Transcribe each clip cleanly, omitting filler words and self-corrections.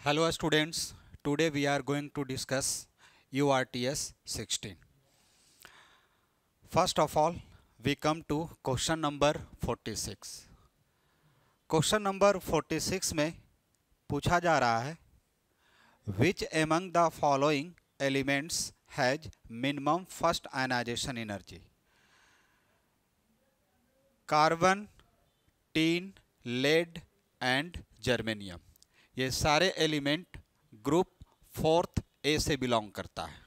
Hello students, today we are going to discuss URTS 16. First of all, we come to question number 46. Question number 46 में पूछा जा रहा है Which among the following elements has minimum first ionization energy? Carbon, tin, lead and germanium, ये सारे element group 4th ए से belong करता है।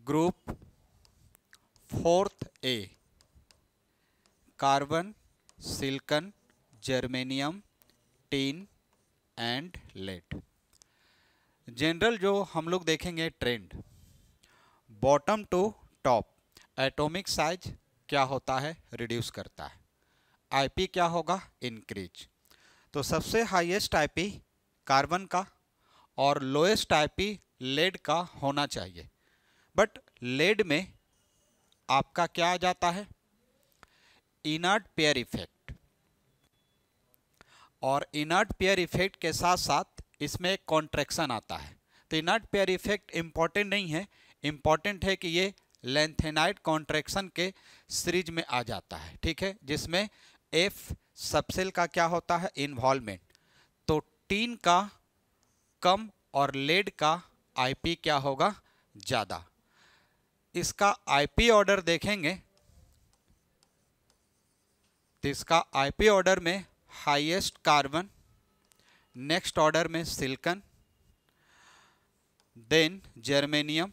Group 4th A carbon, silicon, germanium, tin and lead. General जो हम लोग देखेंगे trend, bottom to top atomic size क्या होता है, रिड्यूस करता है। आईपी क्या होगा, इंक्रीज। तो सबसे हाईएस्ट आईपी कार्बन का और लोएस्ट आईपी लेड का होना चाहिए, बट लेड में आपका क्या आ जाता है, इनर्ट पेयर इफेक्ट, और इनर्ट पेयर इफेक्ट के साथ साथ इसमें एक कॉन्ट्रैक्शन आता है। तो इनर्ट पेयर इफेक्ट इंपॉर्टेंट नहीं है, इंपॉर्टेंट है कि ये लेंथेनाइड कॉन्ट्रैक्शन के सीरीज में आ जाता है, ठीक है, जिसमें एफ सबसेल का क्या होता है, इन्वॉल्वमेंट। तो टीन का कम और लेड का आईपी क्या होगा, ज़्यादा। इसका आईपी ऑर्डर देखेंगे तो इसका आईपी ऑर्डर में हाईएस्ट कार्बन, नेक्स्ट ऑर्डर में सिलिकॉन, देन जर्मेनियम,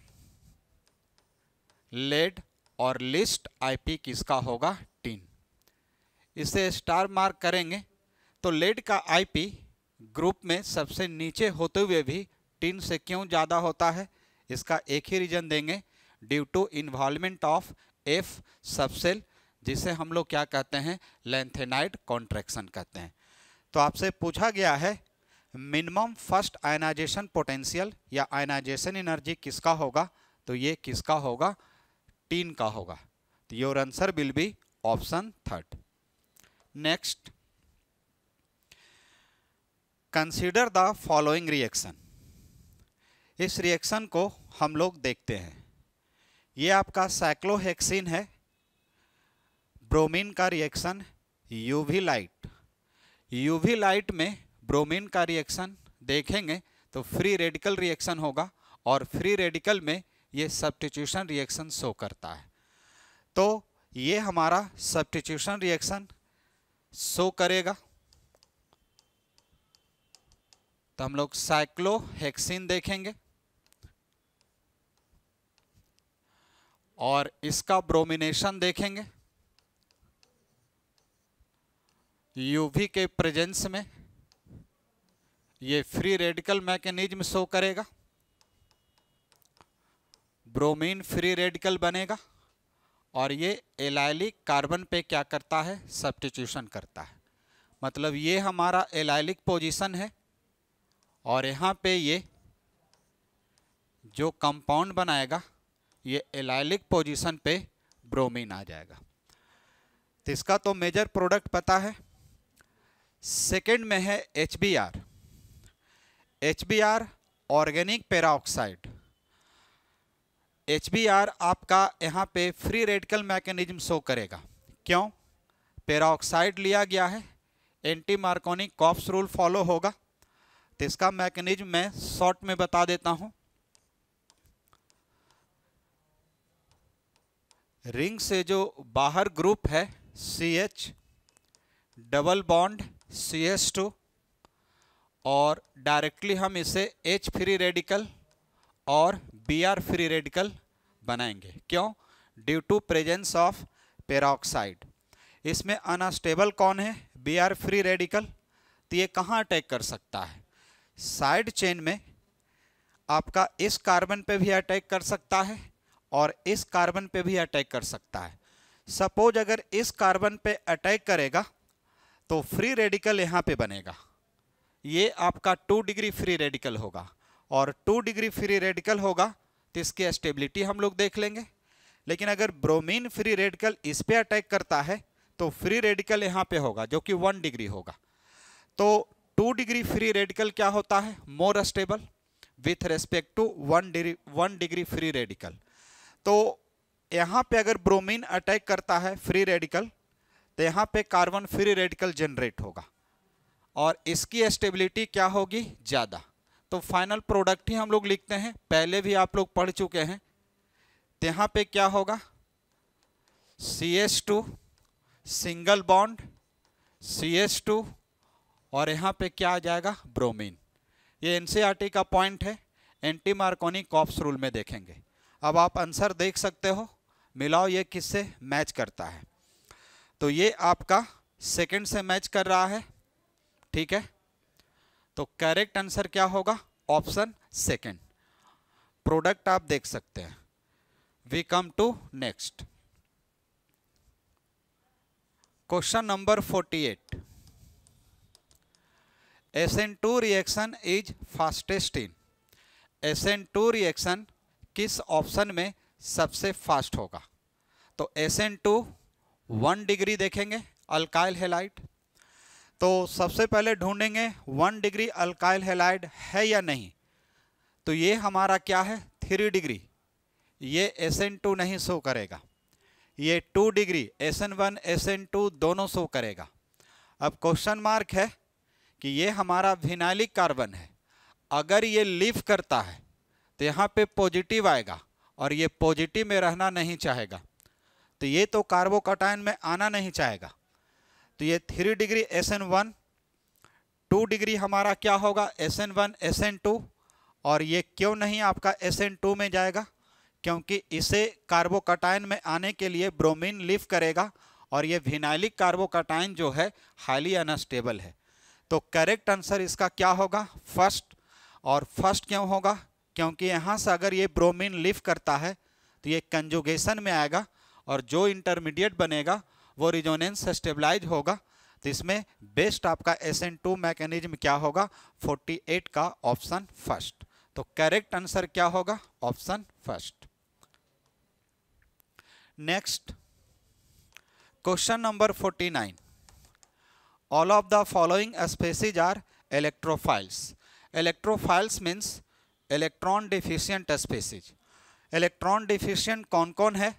लेड, और लिस्ट आईपी किसका होगा, टीन। इसे स्टार मार्क करेंगे तो लेड का आईपी ग्रुप में सबसे नीचे होते हुए भी टीन से क्यों ज़्यादा होता है, इसका एक ही रीजन देंगे, due to involvement of F subshell, जिसे हम लोग क्या कहते हैं, लेंथेनाइड कॉन्ट्रैक्शन कहते हैं। तो आपसे पूछा गया है मिनिमम फर्स्ट आयनाइजेशन पोटेंशियल या आयनाइजेशन एनर्जी किसका होगा, तो ये किसका होगा, टीन का होगा। तो your answer will be option 3rd। Next, consider the following reaction. इस रिएक्शन को हम लोग देखते हैं। ये आपका साइक्लोहेक्सिन है, ब्रोमीन का reaction, UV light. UV light में ब्रोमीन का रिएक्शन देखेंगे तो फ्री रेडिकल रिएक्शन होगा, और फ्री रेडिकल में ये सब्स्टिट्यूशन रिएक्शन शो करता है। तो ये हमारा सब्स्टिट्यूशन रिएक्शन शो करेगा। तो हम लोग साइक्लोहेक्सिन देखेंगे और इसका ब्रोमिनेशन देखेंगे यूवी के प्रेजेंस में, ये फ्री रेडिकल मैकेनिज्म शो करेगा, ब्रोमीन फ्री रेडिकल बनेगा, और ये एलाइलिक कार्बन पे क्या करता है, सब्स्टिट्यूशन करता है। मतलब ये हमारा एलाइलिक पोजीशन है, और यहाँ पे ये जो कंपाउंड बनाएगा ये एलाइलिक पोजीशन पे ब्रोमीन आ जाएगा। तो इसका तो मेजर प्रोडक्ट पता है। सेकेंड में है HBr। HBr organic peroxide. HBr आपका यहाँ पे फ्री रेडिकल मैकेनिज्म शो करेगा। क्यों, पेरोक्साइड लिया गया है, anti Markovnikov's rule follow होगा। तो इसका मैकेनिज्म मैं शॉर्ट में बता देता हूँ। रिंग से जो बाहर ग्रुप है CH, डबल बॉन्ड CH2, और डायरेक्टली हम इसे H फ्री रेडिकल और Br फ्री रेडिकल बनाएंगे। क्यों, due to presence of peroxide. इसमें अनस्टेबल कौन है, Br फ्री रेडिकल। तो ये कहाँ अटैक कर सकता है, साइड चेन में आपका इस कार्बन पे भी अटैक कर सकता है और इस कार्बन पे भी अटैक कर सकता है। सपोज अगर इस कार्बन पे अटैक करेगा तो फ्री रेडिकल यहाँ पे बनेगा, ये आपका 2 डिग्री फ्री रेडिकल होगा, और 2 डिग्री फ्री रेडिकल होगा तो इसकी स्टेबिलिटी हम लोग देख लेंगे। लेकिन अगर ब्रोमीन फ्री रेडिकल इस पे अटैक करता है तो फ्री रेडिकल यहाँ पे होगा जो कि 1 डिग्री होगा। तो 2 डिग्री फ्री रेडिकल क्या होता है, more stable with respect to 1 degree free radical. तो यहाँ पे अगर ब्रोमीन अटैक करता है फ्री रेडिकल तो यहाँ पे कार्बन फ्री रेडिकल जनरेट होगा और इसकी स्टेबिलिटी क्या होगी, ज़्यादा। तो फाइनल प्रोडक्ट ही हम लोग लिखते हैं, पहले भी आप लोग पढ़ चुके हैं। तो यहाँ पे क्या होगा, CH2 सिंगल बॉन्ड CH2 और यहाँ पे क्या आ जाएगा, ब्रोमीन। ये NCERT का पॉइंट है, एंटी मार्कोनी कॉप्स रूल में देखेंगे। अब आप आंसर देख सकते हो, मिलाओ ये किससे मैच करता है। तो ये आपका सेकंड से मैच कर रहा है, ठीक है। तो करेक्ट आंसर क्या होगा, ऑप्शन सेकंड। प्रोडक्ट आप देख सकते हैं। We come to next question number 48। SN2 reaction is fastest in. SN2 reaction किस ऑप्शन में सबसे फास्ट होगा। तो SN2 1 डिग्री देखेंगे अल्काइल हैलाइड। तो सबसे पहले ढूंढेंगे 1 डिग्री अल्काइल हैलाइड है या नहीं। तो ये हमारा क्या है, 3 डिग्री। ये SN2 नहीं शो करेगा। ये 2 डिग्री SN1 SN2 दोनों शो करेगा। अब क्वेश्चन मार्क है कि ये हमारा विनाइलिक कार्बन है, अगर ये लीव करता है तो यहाँ पे पॉजिटिव आएगा और ये पॉजिटिव में रहना नहीं चाहेगा, तो ये तो कार्बोकैटायन में आना नहीं चाहेगा। तो ये 3 डिग्री SN1, 2 डिग्री हमारा क्या होगा, SN1 SN2। और ये क्यों नहीं आपका SN2 में जाएगा, क्योंकि इसे कार्बोकैटायन में आने के लिए ब्रोमीन लीव करेगा और ये विनाइलिक कार्बोकैटायन जो है हाईली अनस्टेबल है। तो करेक्ट आंसर इसका क्या होगा, फर्स्ट। और फर्स्ट क्यों होगा, क्योंकि यहाँ से अगर ये ब्रोमीन लीव करता है तो ये कंजुगेशन में आएगा और जो इंटरमीडिएट बनेगा वो रिजोनेंस स्टेबलाइज होगा। तो इसमें बेस्ट आपका SN2 मैकेनिज्म क्या होगा, 48 का ऑप्शन फर्स्ट। तो करेक्ट आंसर क्या होगा, option first. Next question number 49। All of the following species are electrophiles. Electrophiles means electron deficient species. Electron deficient कौन कौन है,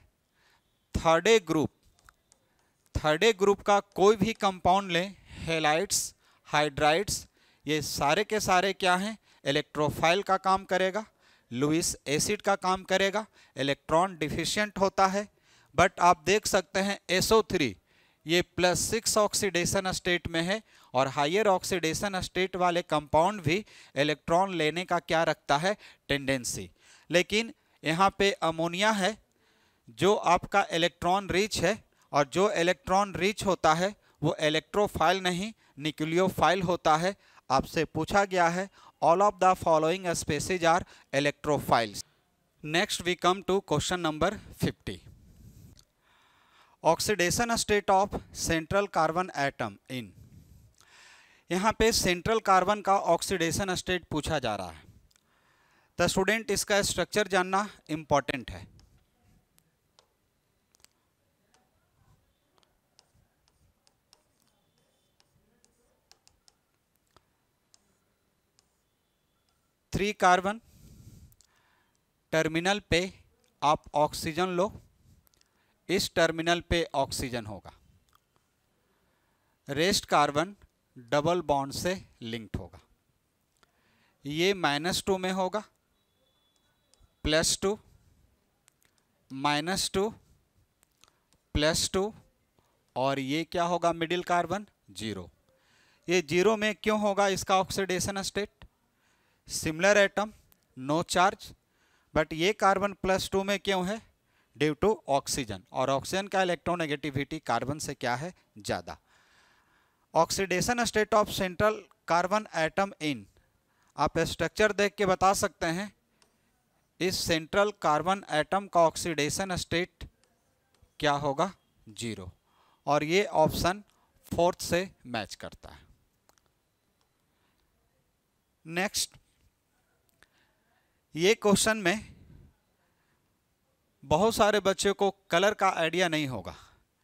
third A group. Third A group का कोई भी कंपाउंड लें, हेलाइड्स हाइड्राइड्स, ये सारे के सारे क्या हैं, इलेक्ट्रोफाइल का काम करेगा, लुईस एसिड का काम करेगा, इलेक्ट्रॉन डिफिशिएंट होता है। बट आप देख सकते हैं SO3 ये +6 ऑक्सीडेशन स्टेट में है और हायर ऑक्सीडेशन स्टेट वाले कंपाउंड भी इलेक्ट्रॉन लेने का क्या रखता है, टेंडेंसी। लेकिन यहाँ पे अमोनिया है जो आपका इलेक्ट्रॉन रिच है, और जो इलेक्ट्रॉन रिच होता है वो इलेक्ट्रोफाइल नहीं न्यूक्लियोफाइल होता है। आपसे पूछा गया है all of the following species are electrophiles. Next we come to question number 50। Oxidation state of central carbon atom in. यहाँ पे सेंट्रल कार्बन का ऑक्सीडेशन स्टेट पूछा जा रहा है। तो स्टूडेंट इसका स्ट्रक्चर जानना इंपॉर्टेंट है। थ्री कार्बन, टर्मिनल पे आप ऑक्सीजन लो, इस टर्मिनल पे ऑक्सीजन होगा, रेस्ट कार्बन डबल बॉन्ड से लिंक्ड होगा। ये -2 में होगा, +2 -2 +2 और ये क्या होगा, मिडिल कार्बन 0। ये 0 में क्यों होगा इसका oxidation state, similar atom no charge, but ये कार्बन +2 में क्यों है, ड्यू टू ऑक्सीजन, और ऑक्सीजन का इलेक्ट्रोनेगेटिविटी कार्बन से क्या है, ज़्यादा। Oxidation state of central carbon atom in, आप स्ट्रक्चर देख के बता सकते हैं इस सेंट्रल कार्बन एटम का ऑक्सीडेशन स्टेट क्या होगा, 0। और ये ऑप्शन 4th से मैच करता है। नेक्स्ट, ये क्वेश्चन में बहुत सारे बच्चों को कलर का आइडिया नहीं होगा,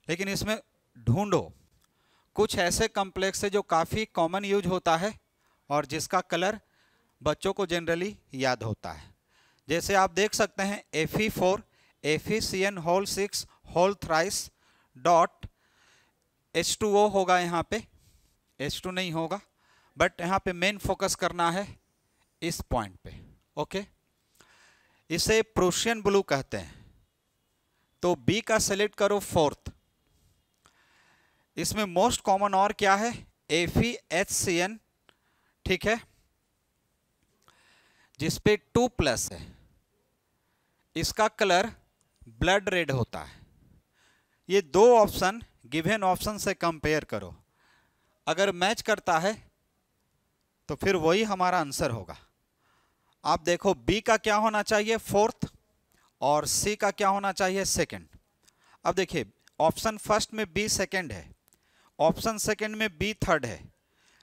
लेकिन इसमें ढूंढो कुछ ऐसे कॉम्प्लेक्स है जो काफ़ी कॉमन यूज होता है और जिसका कलर बच्चों को जनरली याद होता है। जैसे आप देख सकते हैं Fe4 FeCN whole 6 whole thrice dot H2O होगा, यहाँ पे H2 नहीं होगा, बट यहाँ पे मेन फोकस करना है इस पॉइंट पे। ओके, इसे प्रूशियन ब्लू कहते हैं। तो बी का सेलेक्ट करो फोर्थ। इसमें मोस्ट कॉमन और क्या है, FeHCN, ठीक है, जिसपे 2+ है। इसका कलर ब्लड रेड होता है। ये दो ऑप्शन गिवन ऑप्शन से कंपेयर करो, अगर मैच करता है तो फिर वही हमारा आंसर होगा। आप देखो बी का क्या होना चाहिए, फोर्थ, और सी का क्या होना चाहिए, सेकंड। अब देखिए ऑप्शन फर्स्ट में बी सेकंड है, ऑप्शन सेकंड में बी थर्ड है,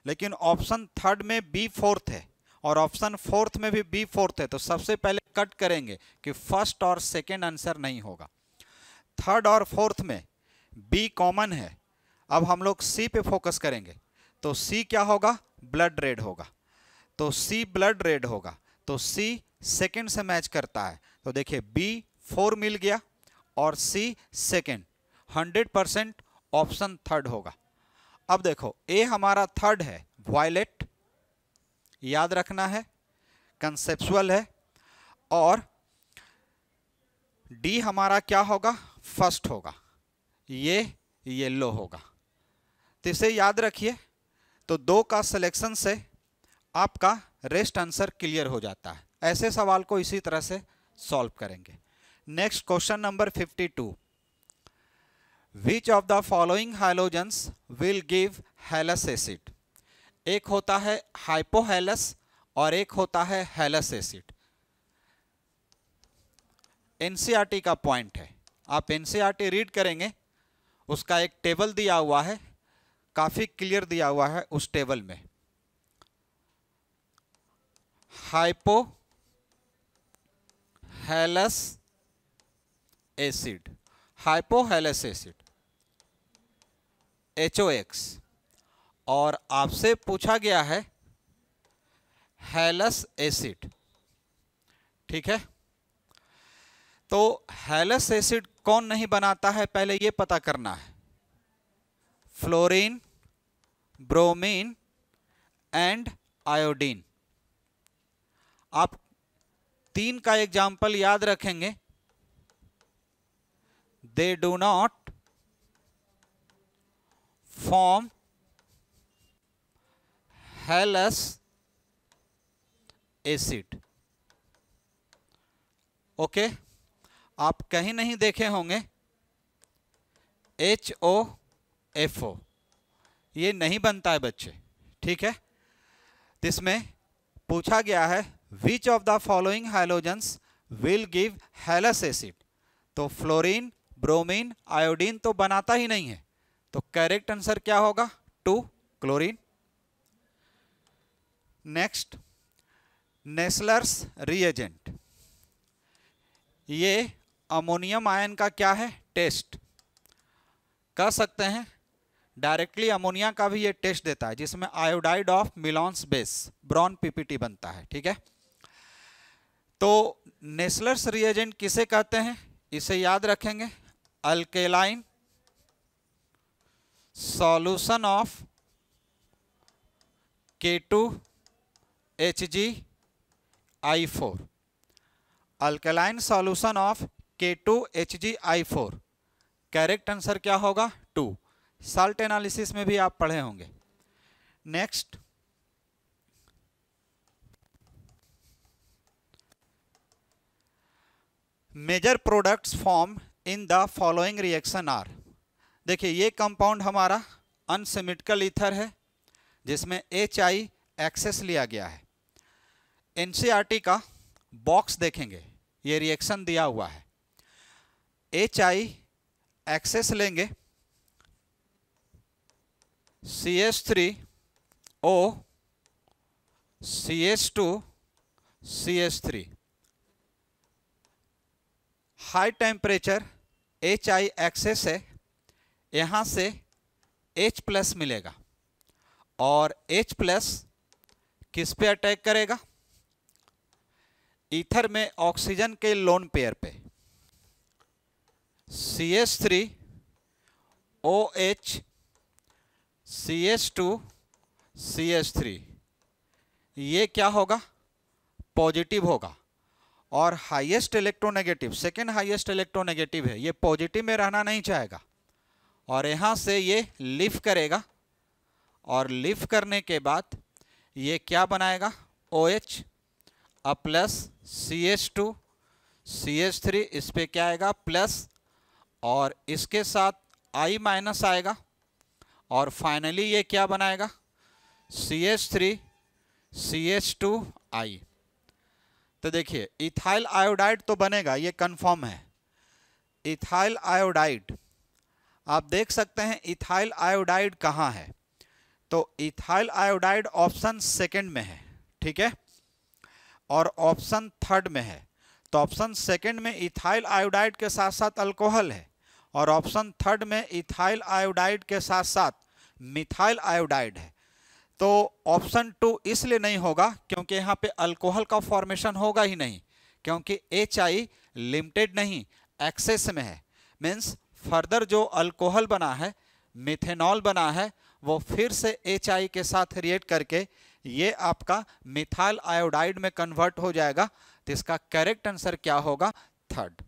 लेकिन ऑप्शन थर्ड में बी फोर्थ है और ऑप्शन फोर्थ में भी बी फोर्थ है। तो सबसे पहले कट करेंगे कि फर्स्ट और सेकंड आंसर नहीं होगा। थर्ड और फोर्थ में बी कॉमन है। अब हम लोग सी पे फोकस करेंगे, तो सी क्या होगा, ब्लड रेड होगा। तो सी ब्लड रेड होगा, तो सी सेकंड से मैच करता है। तो देखिए बी 4 मिल गया और सी सेकंड, 100% ऑप्शन थर्ड होगा। अब देखो ए हमारा थर्ड है, वायलेट, याद रखना है, कंसेप्चुअल है, और डी हमारा क्या होगा, फर्स्ट होगा, ये येलो होगा। तो इसे याद रखिए। तो दो का सिलेक्शन से आपका रेस्ट आंसर क्लियर हो जाता है। ऐसे सवाल को इसी तरह से सॉल्व करेंगे। Next question number 52, which of the following halogens will give halous acid. एक होता है हाइपोहैलस और एक होता है हैलस एसिड। एनसीईआरटी का पॉइंट है, आप एनसीईआरटी रीड करेंगे, उसका एक टेबल दिया हुआ है, काफी क्लियर दिया हुआ है उस टेबल में। हाइपोहैलस एसिड, हाइपोहैलस एसिड HOX, और आपसे पूछा गया है हैलस एसिड, ठीक है। तो हैलस एसिड कौन नहीं बनाता है, पहले ये पता करना है। Fluorine, bromine and iodine. आप 3 का एग्जाम्पल याद रखेंगे। They do not form halous acid. Okay, आप कहीं नहीं देखे होंगे HOFO, ये नहीं बनता है बच्चे, ठीक है। तो इसमें पूछा गया है विच of the following halogens will give halous acid. तो फ्लोरीन, ब्रोमीन, आयोडीन तो बनाता ही नहीं है, तो करेक्ट आंसर क्या होगा, 2 क्लोरीन। नेक्स्ट, नेस्लर्स रिएजेंट, ये अमोनियम आयन का क्या है, टेस्ट कर सकते हैं। डायरेक्टली अमोनिया का भी ये टेस्ट देता है, जिसमें iodide of Millon's base brown PPT बनता है, ठीक है। तो नेस्लर्स रिएजेंट किसे कहते हैं, इसे याद रखेंगे। Alkaline solution of K2HgI4, alkaline solution of K2HgI4, correct answer क्या होगा, 2। साल्ट एनालिसिस में भी आप पढ़े होंगे। Next, major products form in the following reaction are. देखिए ये कंपाउंड हमारा अनसिमेट्रिकल ईथर है, जिसमें HI एक्सेस लिया गया है। एनसीईआरटी का बॉक्स देखेंगे, ये रिएक्शन दिया हुआ है। HI एक्सेस लेंगे, CH3O CH2 CH3, high temperature HI access है, यहाँ से H प्लस मिलेगा और H प्लस किस पे अटैक करेगा? ईथर में ऑक्सीजन के लोन पेयर पे। CH3 OH CH2 CH3, ये क्या होगा? पॉजिटिव होगा और highest electronegative, second highest electronegative है, ये पॉजिटिव में रहना नहीं चाहेगा और यहाँ से ये लिफ्ट करेगा और लिफ्ट करने के बाद ये क्या बनाएगा? OH प्लस CH2 CH3, इस पे क्या आएगा? प्लस, और इसके साथ I माइनस आएगा और फाइनली ये क्या बनाएगा? CH3 CH2 I। तो देखिए इथाइल आयोडाइड तो बनेगा, ये कंफर्म है। इथाइल आयोडाइड आप देख सकते हैं, इथाइल आयोडाइड कहाँ है? तो इथाइल आयोडाइड ऑप्शन सेकंड में है, ठीक है, और ऑप्शन थर्ड में है। तो ऑप्शन सेकंड में इथाइल आयोडाइड के साथ साथ अल्कोहल है और ऑप्शन थर्ड में इथाइल आयोडाइड के साथ साथ मिथाइल आयोडाइड है। तो ऑप्शन 2 इसलिए नहीं होगा क्योंकि यहाँ पे अल्कोहल का फॉर्मेशन होगा ही नहीं, क्योंकि HI लिमिटेड नहीं एक्सेस में है। मीन्स फर्दर जो अल्कोहल बना है, मिथेनॉल बना है, वो फिर से HI के साथ रिएक्ट करके ये आपका मिथाइल आयोडाइड में कन्वर्ट हो जाएगा। तो इसका करेक्ट आंसर क्या होगा? थर्ड।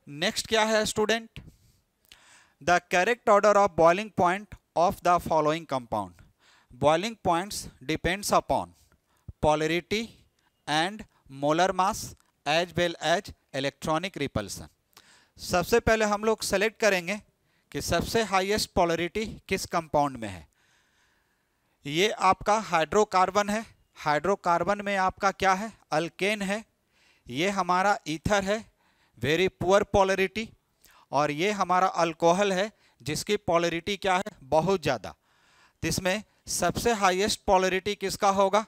नेक्स्ट क्या है student? The correct order of boiling point of the following compound. Boiling points depends upon polarity and molar mass as well as electronic repulsion। सबसे पहले हम लोग सेलेक्ट करेंगे कि सबसे हाईएस्ट पोलरिटी किस कंपाउंड में है। ये आपका हाइड्रोकार्बन है, हाइड्रोकार्बन में आपका क्या है? अल्केन है। ये हमारा ईथर है, वेरी पुअर पोलरिटी, और ये हमारा अल्कोहल है जिसकी पोलरिटी क्या है? बहुत ज़्यादा। तो इसमें सबसे हाईएस्ट पोलरिटी किसका होगा?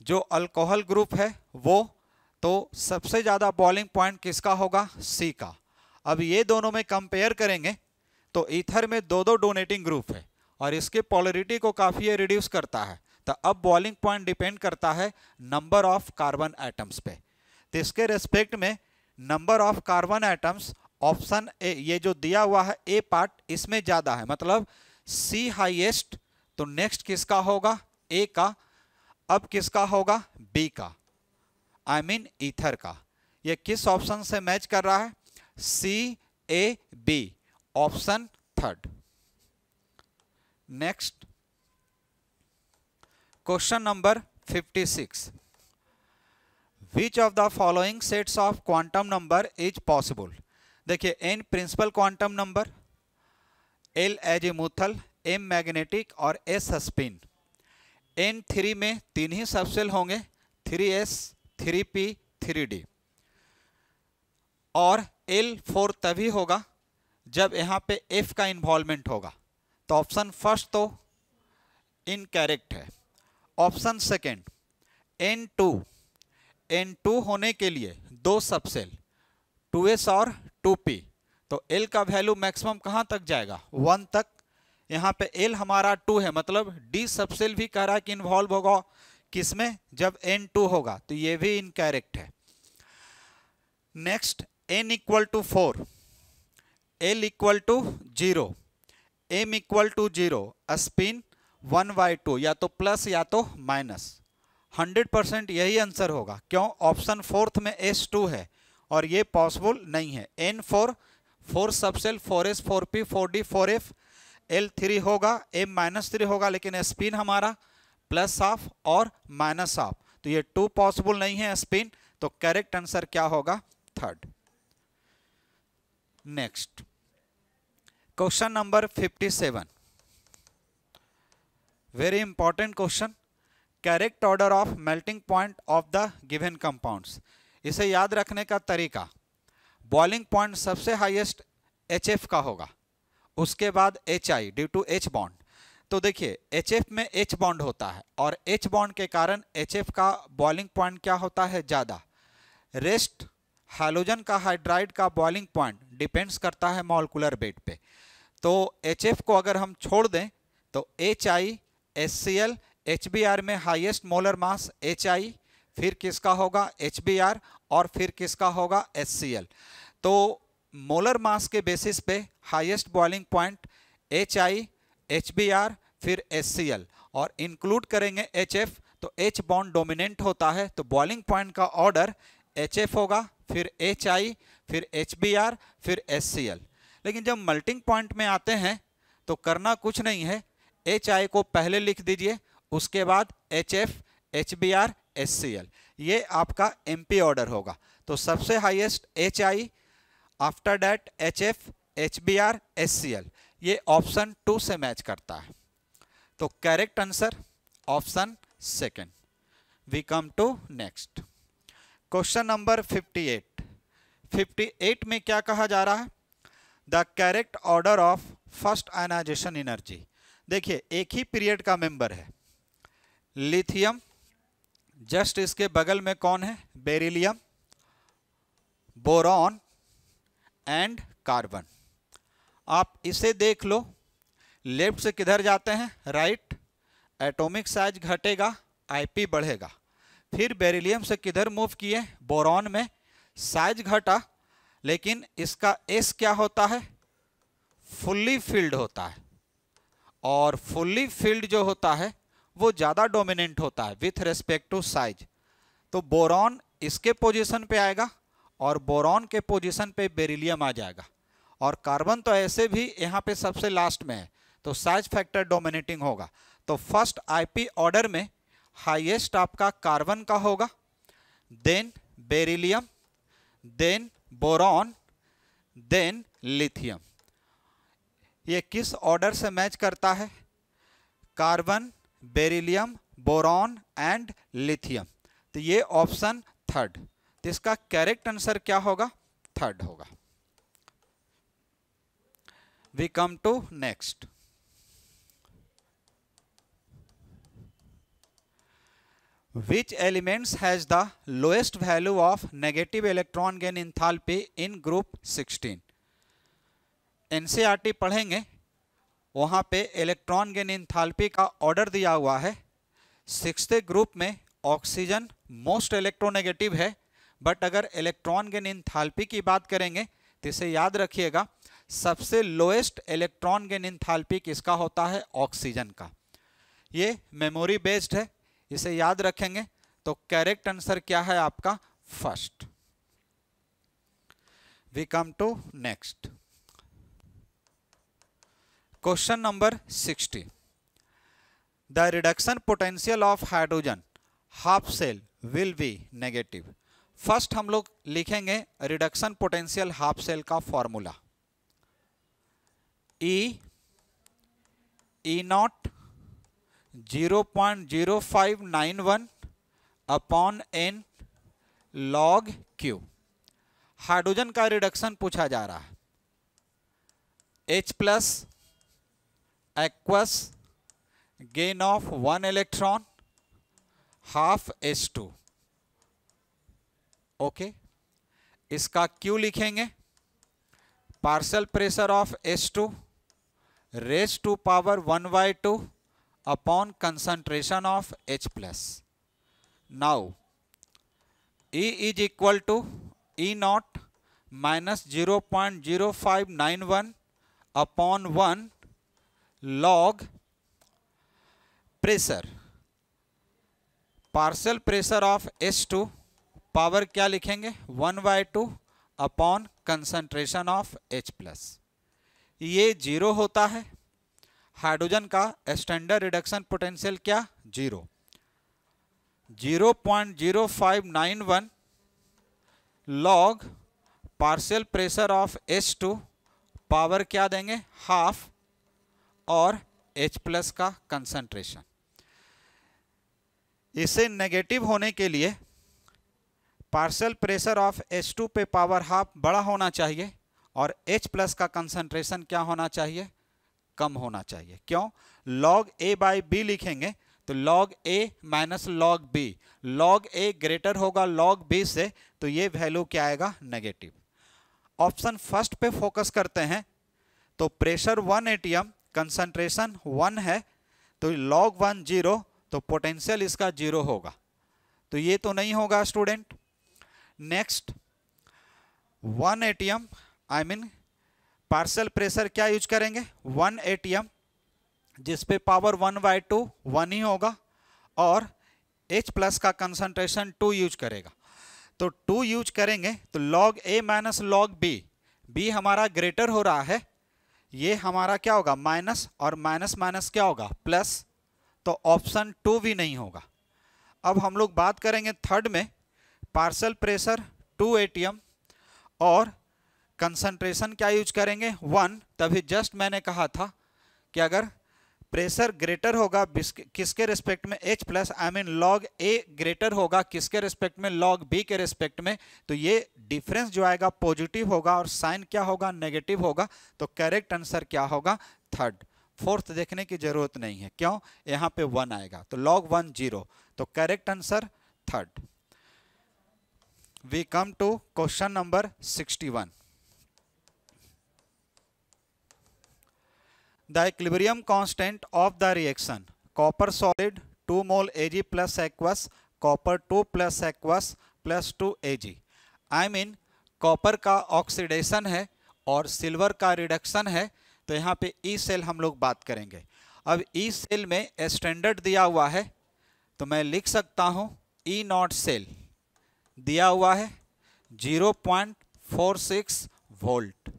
जो अल्कोहल ग्रुप है वो। तो सबसे ज़्यादा बॉइलिंग पॉइंट किसका होगा? सी का। अब ये दोनों में कंपेयर करेंगे तो ईथर में दो डोनेटिंग ग्रुप है और इसके पोलरिटी को काफ़ी ये रिड्यूस करता है। तो अब बॉइलिंग पॉइंट डिपेंड करता है नंबर ऑफ कार्बन एटम्स पे। तो इसके रेस्पेक्ट में number of carbon atoms option A, ये जो दिया हुआ है ए पार्ट, इसमें ज़्यादा है, मतलब सी हाईएस्ट। तो नेक्स्ट किसका होगा? ए का। अब किसका होगा? बी का, आई मीन ईथर का। ये किस ऑप्शन से मैच कर रहा है? C A B, option third. Next question number 56। Which of the following sets of quantum number is possible? देखिए n principal quantum number, l azimuthal, m magnetic और s spin. N3 में 3 ही subshell होंगे, 3s 3p 3d, और L4 तभी होगा जब यहाँ पे F का इन्वॉल्वमेंट होगा। तो ऑप्शन फर्स्ट तो इनकरेक्ट है। ऑप्शन सेकेंड N2 होने के लिए 2 सबसेल 2s और 2p, तो L का वैल्यू मैक्सिमम कहाँ तक जाएगा? 1 तक। यहाँ पे L हमारा 2 है, मतलब D सबसेल भी कह रहा है कि इन्वॉल्व होगा किसमें? जब N2 होगा, तो ये भी इनकरेक्ट है। Next N equal to 4, L equal to 0, M equal to 0, spin 1/2, या तो प्लस या तो माइनस। 100% यही आंसर होगा। क्यों? ऑप्शन फोर्थ में S2 है और ये पॉसिबल नहीं है। N4 4 subshell 4s 4p 4d 4f, L3 होगा, M-3 होगा, लेकिन स्पिन हमारा प्लस हाफ और माइनस हाफ, तो ये 2 पॉसिबल नहीं है स्पिन। तो करेक्ट आंसर क्या होगा? Third. Next question number 57, very important question. Correct order of melting point of the given compounds. इसे याद रखने का तरीका, बॉइलिंग पॉइंट सबसे हाईएस्ट HF का होगा उसके बाद HI due to H bond. तो देखिए HF में H बॉन्ड होता है और H बॉन्ड के कारण HF का बॉइलिंग पॉइंट क्या होता है, ज़्यादा। रेस्ट हैलोजन का हाइड्राइड का बॉइलिंग पॉइंट डिपेंड्स करता है मॉलिक्यूलर वेट पे। तो HF को अगर हम छोड़ दें तो HI HCl, HBr में हाईएस्ट मोलर मास HI, फिर किसका होगा HBr, और फिर किसका होगा HCl। तो मोलर मास के बेसिस पे highest boiling point HI, HBr, फिर HCl, और इंक्लूड करेंगे HF तो H बॉन्ड डोमिनेंट होता है, तो बॉइलिंग पॉइंट का ऑर्डर HF होगा, फिर HI, फिर HBr, फिर HCl। लेकिन जब मेल्टिंग पॉइंट में आते हैं तो करना कुछ नहीं है, HI को पहले लिख दीजिए, उसके बाद HF, HBr, HCl, ये आपका MP ऑर्डर होगा। तो सबसे highest HI, after that HF, HBr, HCl, ये ऑप्शन 2 से मैच करता है। तो correct answer option second. We come to next question number 58। 58 में क्या कहा जा रहा है, the correct order of first ionization energy. देखिए एक ही पीरियड का मेंबर है लिथियम, जस्ट इसके बगल में कौन है, बेरिलियम, बोरॉन एंड कार्बन। आप इसे देख लो, लेफ्ट से किधर जाते हैं, राइट, एटॉमिक साइज घटेगा, आईपी बढ़ेगा। फिर बेरिलियम से किधर मूव किए, बोरॉन में, साइज घटा, लेकिन इसका एस क्या होता है, फुल्ली फिल्ड होता है, और फुल्ली फिल्ड जो होता है वो ज़्यादा डोमिनेंट होता है विथ रेस्पेक्ट टू साइज। तो बोरॉन इसके पोजीशन पे आएगा और बोरॉन के पोजीशन पे बेरिलियम आ जाएगा, और कार्बन तो ऐसे भी यहाँ पे सबसे लास्ट में है, तो साइज फैक्टर डोमिनेटिंग होगा। तो फर्स्ट आईपी ऑर्डर में हाईएस्ट आपका कार्बन का होगा, then beryllium, then boron, then lithium. ये किस ऑर्डर से मैच करता है, carbon, beryllium, boron and lithium. तो ये ऑप्शन थर्ड, तो इसका करेक्ट आंसर क्या होगा, थर्ड होगा। We come to next. Which elements has the lowest value of negative electron gain enthalpy in group 16? NCERT पढ़ेंगे, वहाँ पे इलेक्ट्रॉन गेन इंथाल्पी का ऑर्डर दिया हुआ है। 6th ग्रुप में ऑक्सीजन मोस्ट इलेक्ट्रोनेगेटिव है, बट अगर इलेक्ट्रॉन गेन इंथाल्पी की बात करेंगे तो इसे याद रखिएगा, सबसे लोएस्ट इलेक्ट्रॉन गेन इंथाल्पी किसका होता है, ऑक्सीजन का। ये मेमोरी बेस्ड है, इसे याद रखेंगे। तो करेक्ट आंसर क्या है आपका, first. We come to next question number 60। The reduction potential of hydrogen half cell will be negative. First हम लोग लिखेंगे रिडक्शन पोटेंशियल हाफ सेल का formula, E naught 0.0591 upon n log Q. Hydrogen का reduction पूछा जा रहा है, H plus aqueous gain of 1 electron half H2। Okay, इसका Q लिखेंगे, partial pressure of H2 raise to power 1/2 upon concentration of H plus. Now E is equal to E naught minus 0.0591 upon 1 log pressure, partial pressure of H2 power क्या लिखेंगे 1/2 upon concentration of H plus. ये 0 होता है, hydrogen का standard reduction potential क्या, 0। 0.0591 log partial pressure of H2 power क्या देंगे, half, और H प्लस का कंसंट्रेशन। इसे नेगेटिव होने के लिए पार्शियल प्रेशर ऑफ H2 पे पावर हाफ बड़ा होना चाहिए और H प्लस का कंसंट्रेशन क्या होना चाहिए, कम होना चाहिए। क्यों, log A बाई बी लिखेंगे तो log A minus log B, log A greater होगा log B से, तो ये वैल्यू क्या आएगा, नेगेटिव। ऑप्शन फर्स्ट पे फोकस करते हैं तो प्रेशर 1 एटीएम, कंसंट्रेशन 1 है, तो log 1 0, तो पोटेंशियल इसका 0 होगा, तो ये तो नहीं होगा student. Next 1 ATM I mean partial pressure क्या यूज करेंगे, 1 एटीएम, जिसपे पावर 1/2 1 ही होगा, और H प्लस का कंसंट्रेशन 2 यूज करेगा, तो 2 यूज करेंगे तो log A minus log B, B हमारा ग्रेटर हो रहा है, ये हमारा क्या होगा माइनस, और माइनस माइनस क्या होगा प्लस, तो ऑप्शन 2 भी नहीं होगा। अब हम लोग बात करेंगे थर्ड में, पार्शियल प्रेशर 2 एटीएम और कंसंट्रेशन क्या यूज करेंगे 1, तभी जस्ट मैंने कहा था कि अगर प्रेशर ग्रेटर होगा किसके रिस्पेक्ट में, H plus I mean log A greater होगा किसके रिस्पेक्ट में, log B के रिस्पेक्ट में, तो ये डिफरेंस जो आएगा पॉजिटिव होगा और साइन क्या होगा, नेगेटिव होगा, तो करेक्ट आंसर क्या होगा, थर्ड। फोर्थ देखने की जरूरत नहीं है, क्यों, यहां पे 1 आएगा, तो log 1 0, तो correct answer third. We come to question number 61। The equilibrium constant of the reaction copper solid 2 mole Ag plus aqueous copper 2 plus aqueous plus 2 Ag, I mean copper का ऑक्सीडेशन है और सिल्वर का reduction है, तो यहाँ पे E cell हम लोग बात करेंगे। अब ई सेल में स्टैंडर्ड दिया हुआ है, तो मैं लिख सकता हूँ ई नॉट सेल दिया हुआ है 0.46 वोल्ट।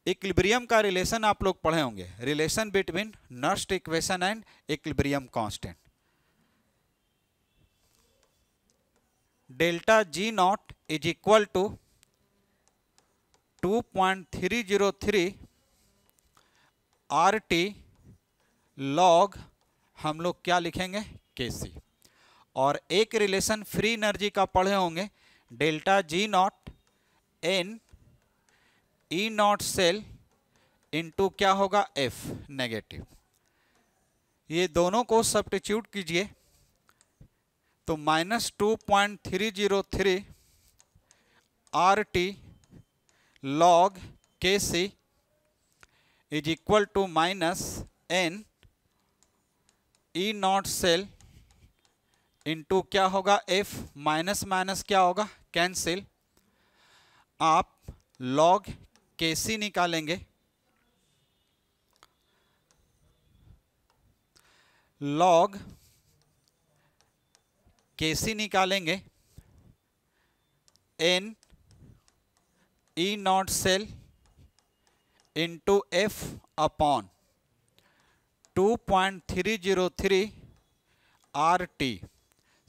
इक्विलिब्रियम का रिलेशन आप लोग पढ़े होंगे, relation between Nernst equation and equilibrium constant. Delta G naught is equal to 2.303 RT log, हम लोग क्या लिखेंगे Kc। और एक रिलेशन फ्री एनर्जी का पढ़े होंगे, delta G naught n E naught cell into क्या होगा F नेगेटिव। ये दोनों को सब्स्टिट्यूट कीजिए तो -2.303 RT log Kc is equal to -n E naught cell into क्या होगा F, माइनस माइनस क्या होगा कैंसिल, आप लॉग Kc निकालेंगे, लॉग Kc निकालेंगे n E naught cell into F upon 2.303 RT,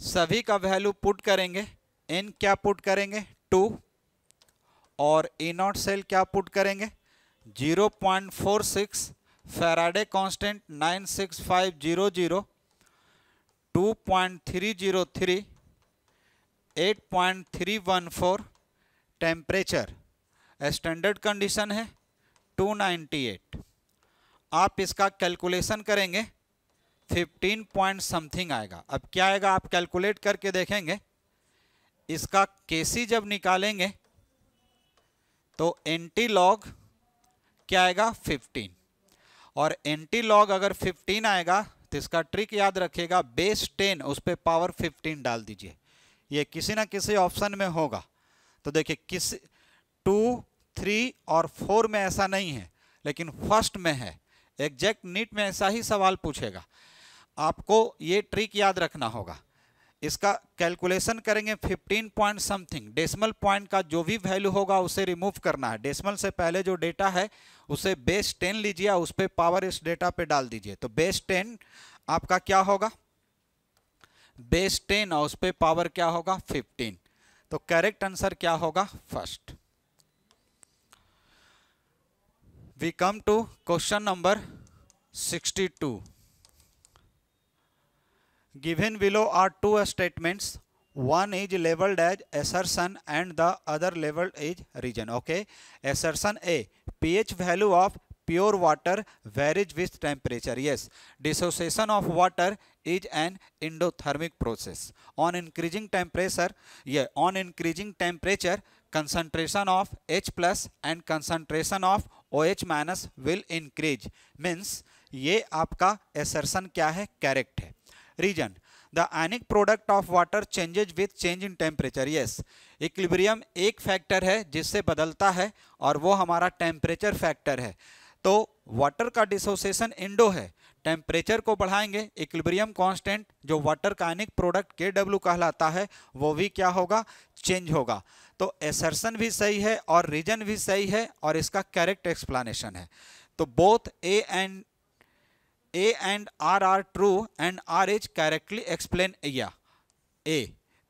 सभी का वैल्यू पुट करेंगे, n क्या पुट करेंगे 2, और ई नॉट सेल क्या पुट करेंगे 0.46, Faraday constant 96500, 2.303, 8.314, temperature standard condition है 298। आप इसका कैलकुलेशन करेंगे 15 पॉइंट समथिंग आएगा। अब क्या आएगा आप कैलकुलेट करके देखेंगे, इसका Kc जब निकालेंगे तो एंटी लॉग क्या आएगा 15, और एंटी लॉग अगर 15 आएगा तो इसका ट्रिक याद रखिएगा, बेस 10 उस पर पावर 15 डाल दीजिए, ये किसी ना किसी ऑप्शन में होगा। तो देखिए किस 2, 3 और 4 में ऐसा नहीं है, लेकिन फर्स्ट में है। एग्जैक्ट नीट में ऐसा ही सवाल पूछेगा, आपको ये ट्रिक याद रखना होगा। इसका कैलकुलेशन करेंगे 15 पॉइंट समथिंग, डेसिमल पॉइंट का जो भी वैल्यू होगा उसे रिमूव करना है, डेसिमल से पहले जो डेटा है उसे बेस 10 लीजिए, उस पर पावर इस डेटा पे डाल दीजिए, तो बेस 10 आपका क्या होगा बेस 10 और उस पर पावर क्या होगा 15, तो करेक्ट आंसर क्या होगा first. We come to question number 62। Given below are two statements. one is labeled as assertion and the other labeled is region. Okay, assertion A, pH value of pure water varies with temperature. Yes, dissociation of water is an endothermic process. On increasing temperature, concentration of H plus and concentration of OH minus will increase. Means ये आपका assertion क्या है, correct है. Region, the ionic product of water changes with change in temperature. Yes, equilibrium एक factor है जिससे बदलता है और वो हमारा टेम्परेचर फैक्टर है. तो वाटर का डिसोसिएशन इंडो है, टेम्परेचर को बढ़ाएंगे, इक्विलिब्रियम कांस्टेंट जो वाटर का आयनिक प्रोडक्ट KW कहलाता है वो भी क्या होगा, चेंज होगा. तो एसर्शन भी सही है और रीजन भी सही है और इसका करेक्ट एक्सप्लेनेशन है. तो both A and R are true and R is correctly explain या A.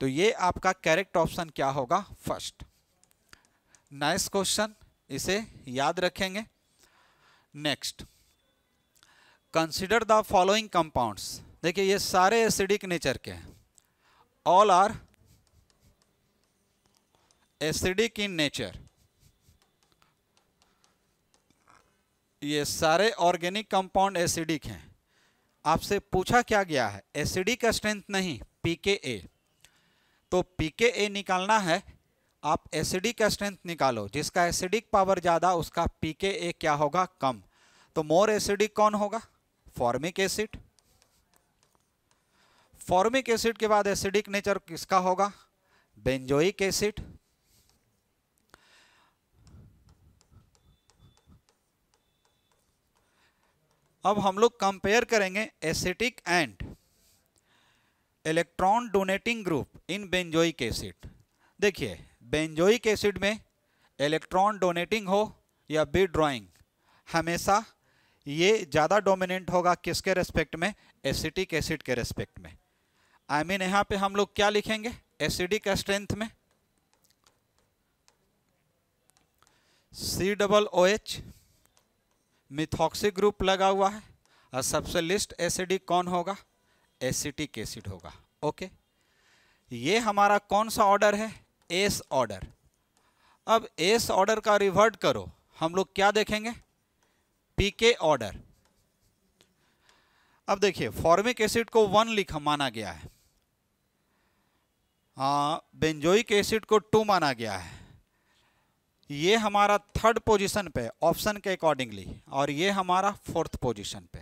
तो ये आपका करेक्ट ऑप्शन क्या होगा, फर्स्ट. नाइस क्वेश्चन, इसे याद रखेंगे. Next, consider the following compounds. देखिए ये सारे एसिडिक नेचर के हैं, all are acidic in nature. ये सारे ऑर्गेनिक कंपाउंड एसिडिक हैं. आपसे पूछा क्या गया है, एसिडिक स्ट्रेंथ नहीं, pKa. तो pKa निकालना है, आप एसिडिक स्ट्रेंथ निकालो. जिसका एसिडिक पावर ज्यादा उसका pKa क्या होगा, कम. तो मोर एसिडिक कौन होगा, फॉर्मिक एसिड. फॉर्मिक एसिड के बाद एसिडिक नेचर किसका होगा, बेंजोइक एसिड. अब हम लोग कंपेयर करेंगे acetic and electron donating group in benzoic acid. देखिए बेंजोइक एसिड में इलेक्ट्रॉन डोनेटिंग हो या विथड्रॉइंग, हमेशा ये ज़्यादा डोमिनेंट होगा किसके रेस्पेक्ट में, एसिटिक एसिड के रेस्पेक्ट में. आई मीन यहाँ पे हम लोग क्या लिखेंगे, एसिडिक स्ट्रेंथ में COOH मिथॉक्सी ग्रुप लगा हुआ है और सबसे लिस्ट एसिडिक कौन होगा, एसिटिक एसिड होगा. ओके, ये हमारा कौन सा ऑर्डर है, एस ऑर्डर. अब एस ऑर्डर का रिवर्ट करो, हम लोग क्या देखेंगे, पीके ऑर्डर. अब देखिए फॉर्मिक एसिड को 1 लिखा माना गया है, बेंजोइक एसिड को 2 माना गया है. ये हमारा 3rd पोजीशन पे ऑप्शन के अकॉर्डिंगली और ये हमारा 4th पोजीशन पे.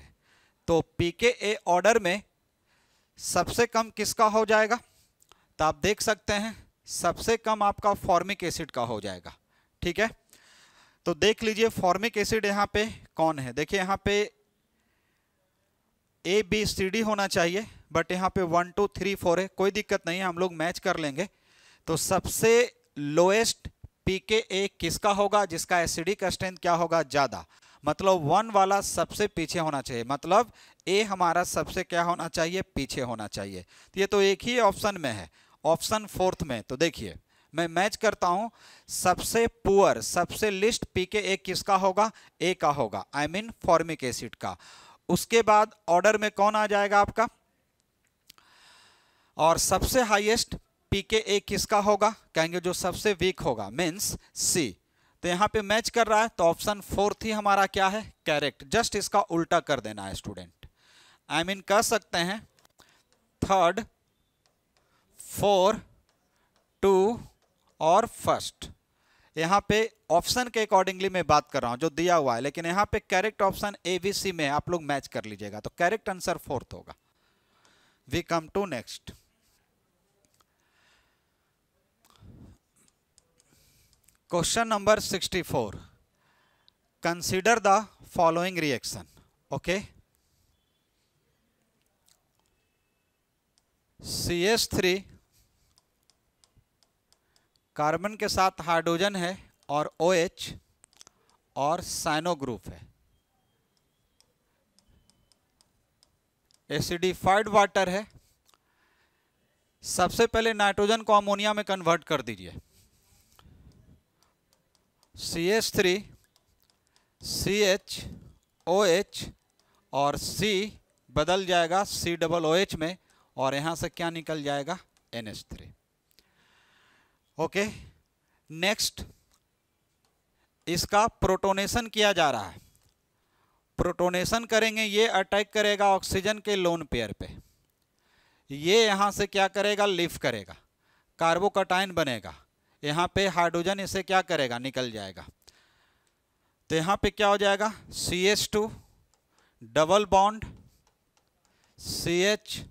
तो pKa ऑर्डर में सबसे कम किसका हो जाएगा, तो आप देख सकते हैं सबसे कम आपका फॉर्मिक एसिड का हो जाएगा. ठीक है, तो देख लीजिए फॉर्मिक एसिड यहाँ पे कौन है. देखिए यहाँ पे ABCD होना चाहिए, बट यहाँ पे 1 2 3 4 है, कोई दिक्कत नहीं है, हम लोग मैच कर लेंगे. तो सबसे लोएस्ट pKa किसका होगा, जिसका एसिडिक स्ट्रेंथ क्या होगा, ज्यादा. मतलब 1 वाला सबसे पीछे होना चाहिए, मतलब A हमारा सबसे क्या होना चाहिए, पीछे होना चाहिए. तो ये तो एक ही ऑप्शन में है, ऑप्शन 4th में. तो देखिए मैं मैच करता हूं, सबसे पुअर सबसे लिस्ट pKa किसका होगा, A का होगा, आई मीन फॉर्मिक एसिड का. उसके बाद ऑर्डर में कौन आ जाएगा आपका, और सबसे हाईएस्ट pKa किसका होगा, कहेंगे जो सबसे वीक होगा, मीन्स C. तो यहाँ पे मैच कर रहा है, तो ऑप्शन 4th ही हमारा क्या है, करेक्ट. जस्ट इसका उल्टा कर देना है स्टूडेंट. आई मीन कह सकते हैं 3rd 4 2 और 1st. यहाँ पे ऑप्शन के अकॉर्डिंगली मैं बात कर रहा हूँ जो दिया हुआ है, लेकिन यहाँ पे करेक्ट ऑप्शन ABC में आप लोग मैच कर लीजिएगा. तो करेक्ट आंसर 4th होगा. We come to next. Question number 64. Consider the following reaction. Okay, CH3 carbon के साथ हाइड्रोजन है और OH और साइनो ग्रुप है. एसिडिफाइड वाटर है. सबसे पहले नाइट्रोजन को अमोनिया में कन्वर्ट कर दीजिए. CH3 CH OH और C बदल जाएगा COOH में, और यहां से क्या निकल जाएगा, NH3। ओके, नेक्स्ट इसका प्रोटोनेशन किया जा रहा है। प्रोटोनेशन करेंगे, ये अटैक करेगा ऑक्सीजन के लोन पेयर पे, ये यहां से क्या करेगा, लिफ्ट करेगा, कार्बोकैटायन बनेगा, यहां पे हाइड्रोजन इसे क्या करेगा, निकल जाएगा। तो यहां पे क्या हो जाएगा, CH2 double bond CH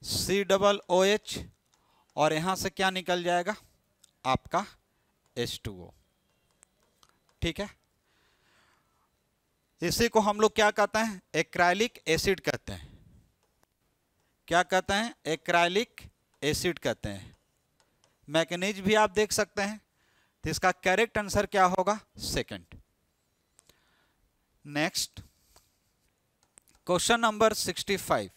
COOH, और यहां से क्या निकल जाएगा, आपका H2O। ठीक है, इसी को हम लोग क्या कहते हैं, एक्राइलिक एसिड कहते हैं। क्या कहते हैं, एक्राइलिक एसिड कहते हैं। मैकेनिज्म भी आप देख सकते हैं। तो इसका करेक्ट आंसर क्या होगा, second. Next question number 65।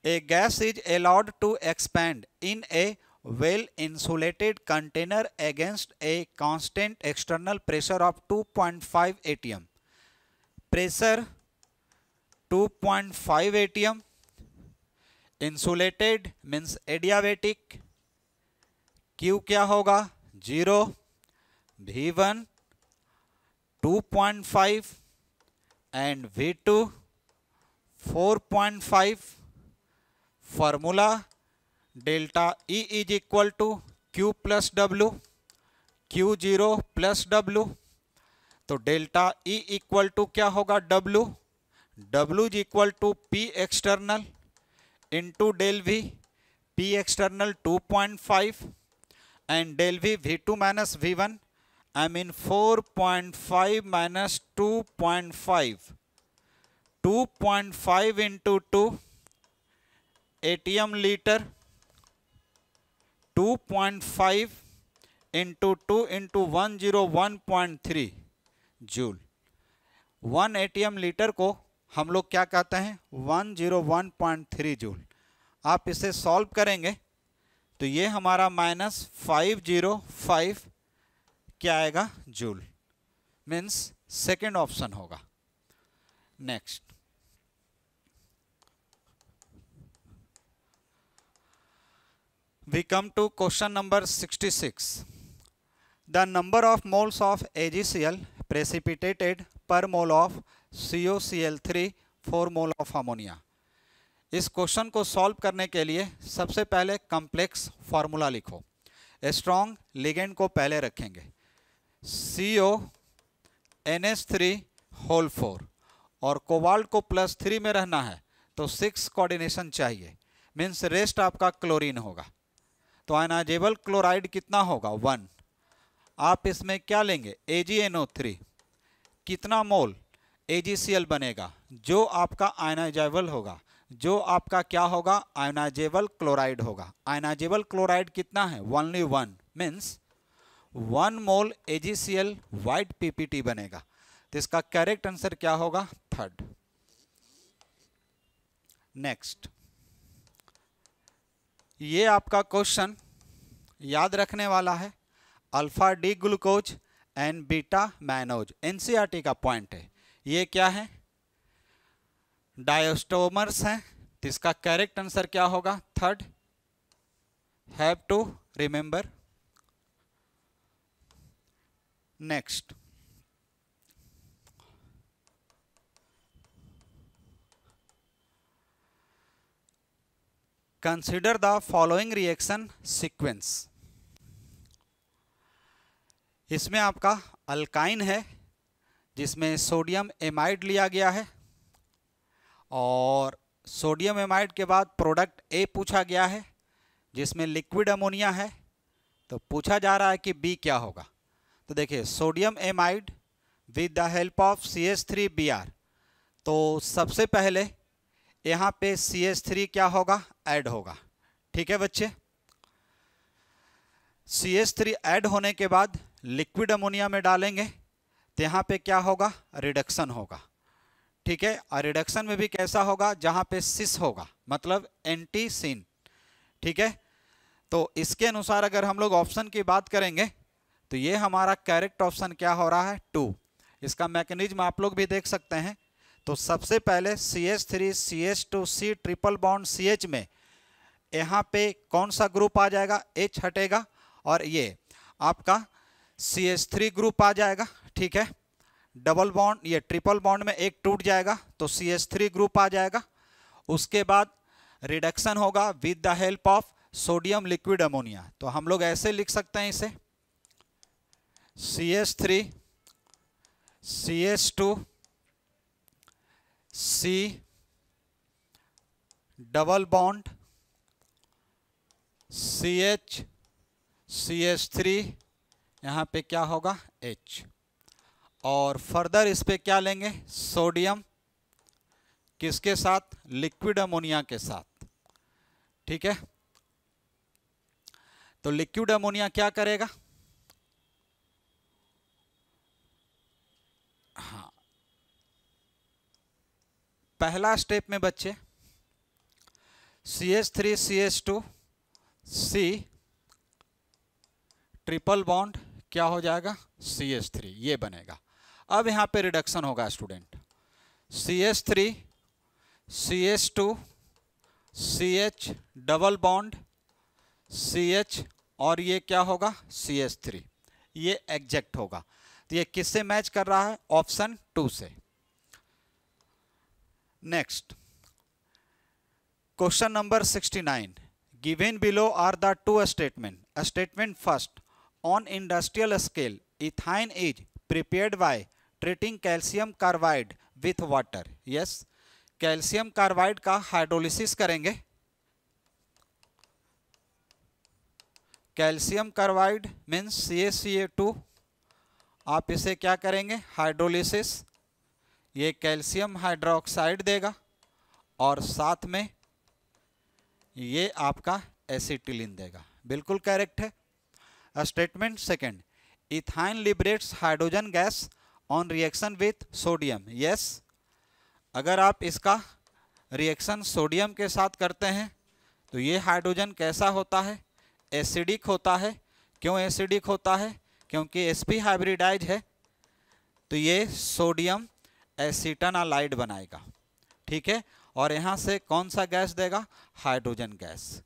A gas is allowed to expand in a well insulated container against a constant external pressure of 2.5 atm. Pressure 2.5 atm. Insulated means adiabatic. Q क्या होगा, 0, V1 2.5 and V2 4.5। Formula delta E is equal to Q plus W, Q0 plus W। तो delta E equal to क्या होगा, W is equal to P external into del V, P external 2.5 and del V V2 minus V1, I mean 4.5 minus 2.5, 2.5 into 2 ATM litre, 2.5 into 2 into 101.3 joule. 1 ATM litre को हम लोग क्या कहते हैं, 101.3 joule. आप इसे सॉल्व करेंगे तो ये हमारा -505 क्या आएगा, जूल। मीन्स सेकेंड ऑप्शन होगा। Next we come to question number 66. The number of moles of AgCl precipitated per mole of COCl3 4 mole of ammonia। इस क्वेश्चन को सॉल्व करने के लिए सबसे पहले कॉम्प्लेक्स फार्मूला लिखो। स्ट्रॉन्ग लिगेंड को पहले रखेंगे, CONH3 और कोबाल्ट को +3 में रहना है तो 6 कोऑर्डिनेशन चाहिए, मीन्स रेस्ट आपका क्लोरीन होगा। तो आयनाइजेबल क्लोराइड कितना होगा, 1। आप इसमें क्या लेंगे, AgNO3, कितना मोल AgCl बनेगा, जो आपका आयनाइजेबल होगा, जो आपका क्या होगा, आयनाइजेबल क्लोराइड होगा। आयनाइजेबल क्लोराइड कितना है, ओनली 1, मीन्स 1 मोल AgCl वाइट PPT बनेगा। तो इसका करेक्ट आंसर क्या होगा, थर्ड। नेक्स्ट, ये आपका क्वेश्चन याद रखने वाला है। Alpha D glucose and beta mannose NCERT का पॉइंट है। ये क्या है, डायस्टोमर्स हैं। तो इसका करेक्ट आंसर क्या होगा, third. Have to remember. Next, consider the following reaction sequence. इसमें आपका अल्काइन है जिसमें सोडियम एमाइड लिया गया है, और सोडियम एमाइड के बाद प्रोडक्ट A पूछा गया है जिसमें लिक्विड अमोनिया है। तो पूछा जा रहा है कि B क्या होगा। तो देखिए, sodium amide with the help of CH3Br। तो सबसे पहले यहाँ पे CH3 क्या होगा, ऐड होगा। ठीक है बच्चे, CH3 ऐड होने के बाद लिक्विड अमोनिया में डालेंगे तो यहाँ पे क्या होगा, रिडक्शन होगा। ठीक है, और रिडक्शन में भी कैसा होगा, जहाँ पे सिस होगा, मतलब एंटी सिन। ठीक है, तो इसके अनुसार अगर हम लोग ऑप्शन की बात करेंगे तो ये हमारा करेक्ट ऑप्शन क्या हो रहा है, 2। इसका मैकेनिज्म आप लोग भी देख सकते हैं। तो सबसे पहले CH3 CH2 C triple bond CH में यहाँ पे कौन सा ग्रुप आ जाएगा, H हटेगा और ये आपका CH3 ग्रुप आ जाएगा, ठीक है। डबल बॉन्ड, ये ट्रिपल बॉन्ड में एक टूट जाएगा तो CH3 ग्रुप आ जाएगा। उसके बाद रिडक्शन होगा with the help of sodium liquid ammonia, तो हम लोग ऐसे लिख सकते हैं इसे CH3 CH2 C double bond CH CH3, यहाँ पे क्या होगा H, और फर्दर इस पे क्या लेंगे, सोडियम, किसके साथ, लिक्विड अमोनिया के साथ, ठीक है। तो लिक्विड अमोनिया क्या करेगा, हाँ पहला स्टेप में बच्चे CH3 CH2 C triple bond क्या हो जाएगा CH3, ये बनेगा। अब यहाँ पे रिडक्शन होगा student, CH3 CH2 CH double bond CH और ये क्या होगा CH3, ये एग्जैक्ट होगा। तो ये किससे मैच कर रहा है, ऑप्शन 2 से। Next question number 69, given below are the two statement. Statement first, on industrial scale ethine is prepared by treating calcium carbide with water। yes, calcium carbide का हाइड्रोलिसिस करेंगे, कैल्शियम कार्बाइड मीन्स CaCa2, आप इसे क्या करेंगे hydrolysis, ये calcium hydroxide देगा और साथ में ये आपका एसिटिलीन देगा, बिल्कुल करेक्ट है। Statement second, ethyne liberates hydrogen gas on reaction with sodium. Yes, अगर आप इसका रिएक्शन सोडियम के साथ करते हैं तो ये हाइड्रोजन कैसा होता है, एसिडिक होता है। क्यों एसिडिक होता है, क्योंकि sp हाइब्रिडाइज है तो ये सोडियम एसिटानालाइड बनाएगा, ठीक है। और यहाँ से कौन सा गैस देगा, हाइड्रोजन गैस,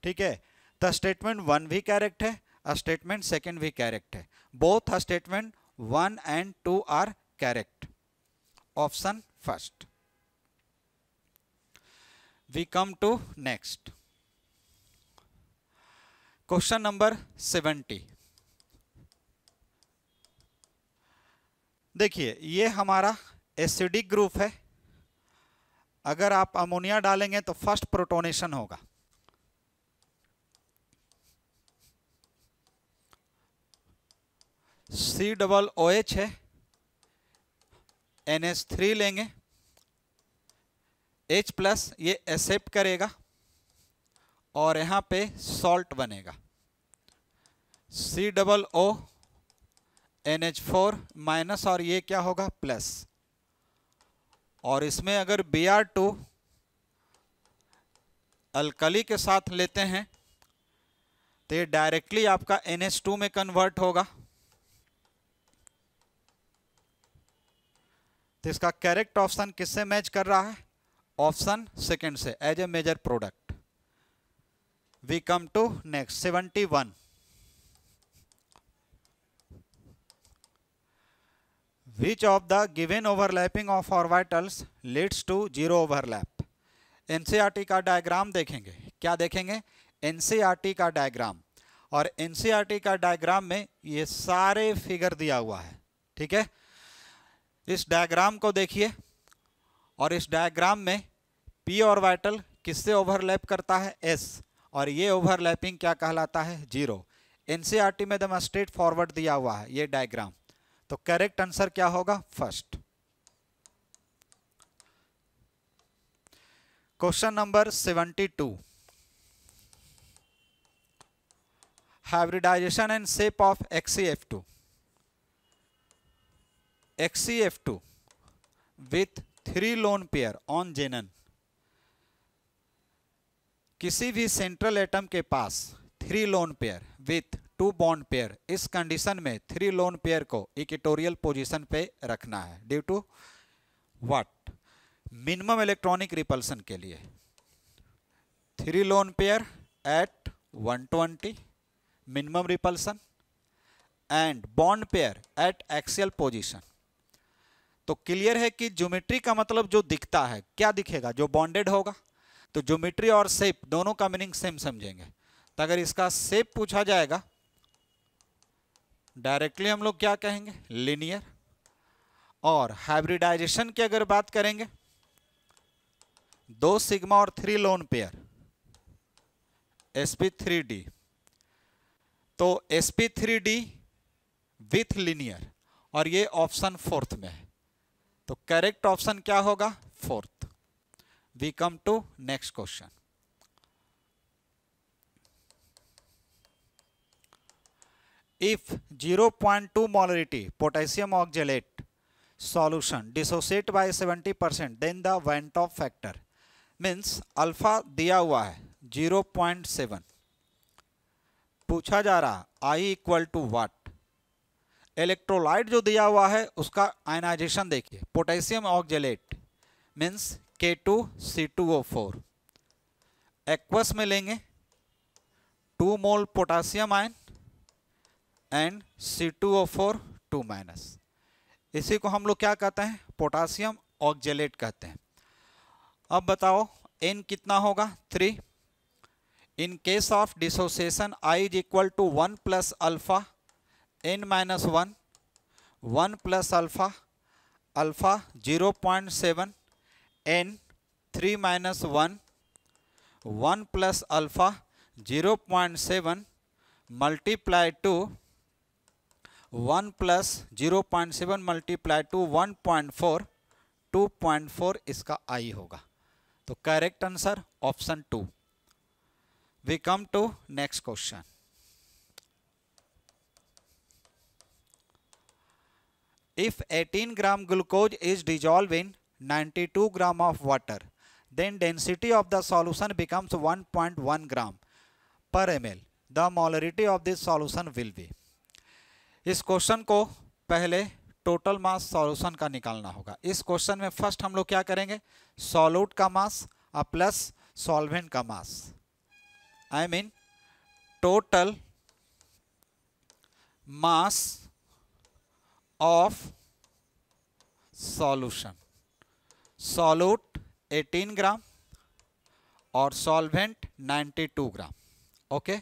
ठीक है। तो स्टेटमेंट 1 भी करेक्ट है, स्टेटमेंट सेकेंड भी करेक्ट है, both statement 1 and 2 are correct, option first. We come to next question number 70। देखिए ये हमारा एसिडिक ग्रुप है, अगर आप अमोनिया डालेंगे तो फर्स्ट प्रोटोनेशन होगा, COOH है, NH3 लेंगे, H प्लस ये एक्सेप्ट करेगा और यहाँ पे सॉल्ट बनेगा, COO NH4 माइनस और ये क्या होगा प्लस, और इसमें अगर Br2 अल्कली के साथ लेते हैं तो ये डायरेक्टली आपका NH2 में कन्वर्ट होगा। तो इसका करेक्ट ऑप्शन किससे मैच कर रहा है, ऑप्शन सेकंड से, as a major product. We come to next 71। Which of the given overlapping of orbitals leads to zero overlap? NCERT का डायग्राम देखेंगे, क्या देखेंगे, NCERT का डायग्राम, और NCERT का डायग्राम में ये सारे फिगर दिया हुआ है, ठीक है। इस डायग्राम को देखिए और इस डायग्राम में p ऑर्बिटल किससे ओवरलैप करता है, s, और ये ओवरलैपिंग क्या कहलाता है, जीरो। NCERT में एकदम स्ट्रेट फॉरवर्ड दिया हुआ है ये डायग्राम, तो करेक्ट आंसर क्या होगा, first. Question number 72, hybridization and shape of XeF2। XeF2 with 3 lone pair on xenon, किसी भी सेंट्रल एटम के पास 3 lone pair with 2 bond pair, इस कंडीशन में 3 लोन पेयर को इक्वेटोरियल पोजीशन पे रखना है, due to what, minimum electronic repulsion के लिए। 3 lone pair at 120 minimum repulsion and bond pair at axial position। तो क्लियर है कि ज्योमेट्री का मतलब जो दिखता है, क्या दिखेगा? जो बॉन्डेड होगा। तो ज्योमेट्री और शेप दोनों का मीनिंग सेम समझेंगे। तो अगर इसका शेप पूछा जाएगा, डायरेक्टली हम लोग क्या कहेंगे? लीनियर। और हाइब्रिडाइजेशन की अगर बात करेंगे, 2 सिग्मा और 3 लोन पेयर sp3d, तो sp3d विथ लीनियर, और ये ऑप्शन 4th में है। तो करेक्ट ऑप्शन क्या होगा? 4th। We come to next question. If 0.2 molarity potassium oxalate solution dissociate by 70%, then the Van 't Hoff factor means alpha दिया हुआ है 0.7, पूछा जा रहा I equal to what. Electrolyte जो दिया हुआ है उसका आयनाइजेशन देखिए, potassium oxalate means K2C2O4। Aqueous में लेंगे 2 मोल पोटेशियम आयन एंड C2O4 2-। इसी को हम लोग क्या कहते हैं? पोटेशियम ऑक्जेलेट कहते हैं। अब बताओ N कितना होगा? 3। In case of dissociation I is equal to 1 plus alpha N minus 1, 1 plus alpha, alpha 0.7, N 3 माइनस 1, 1 plus alpha 0.7 multiply to 1 plus 0.7 multiply to 1.4, 2.4 इसका I होगा। तो correct answer option 2। We come to next question. If 18 gram glucose is dissolved in 92 gram of water, then density of the solution becomes 1.1 gram per ml. The molarity of this solution will be। इस question को पहले total mass solution का निकालना होगा। इस question में first हम लोग क्या करेंगे? सॉल्यूट का मास प्लस सॉल्वेंट का mass, I mean total mass of solution. Solute 18 gram और सॉल्वेंट 92 ग्राम। ओके,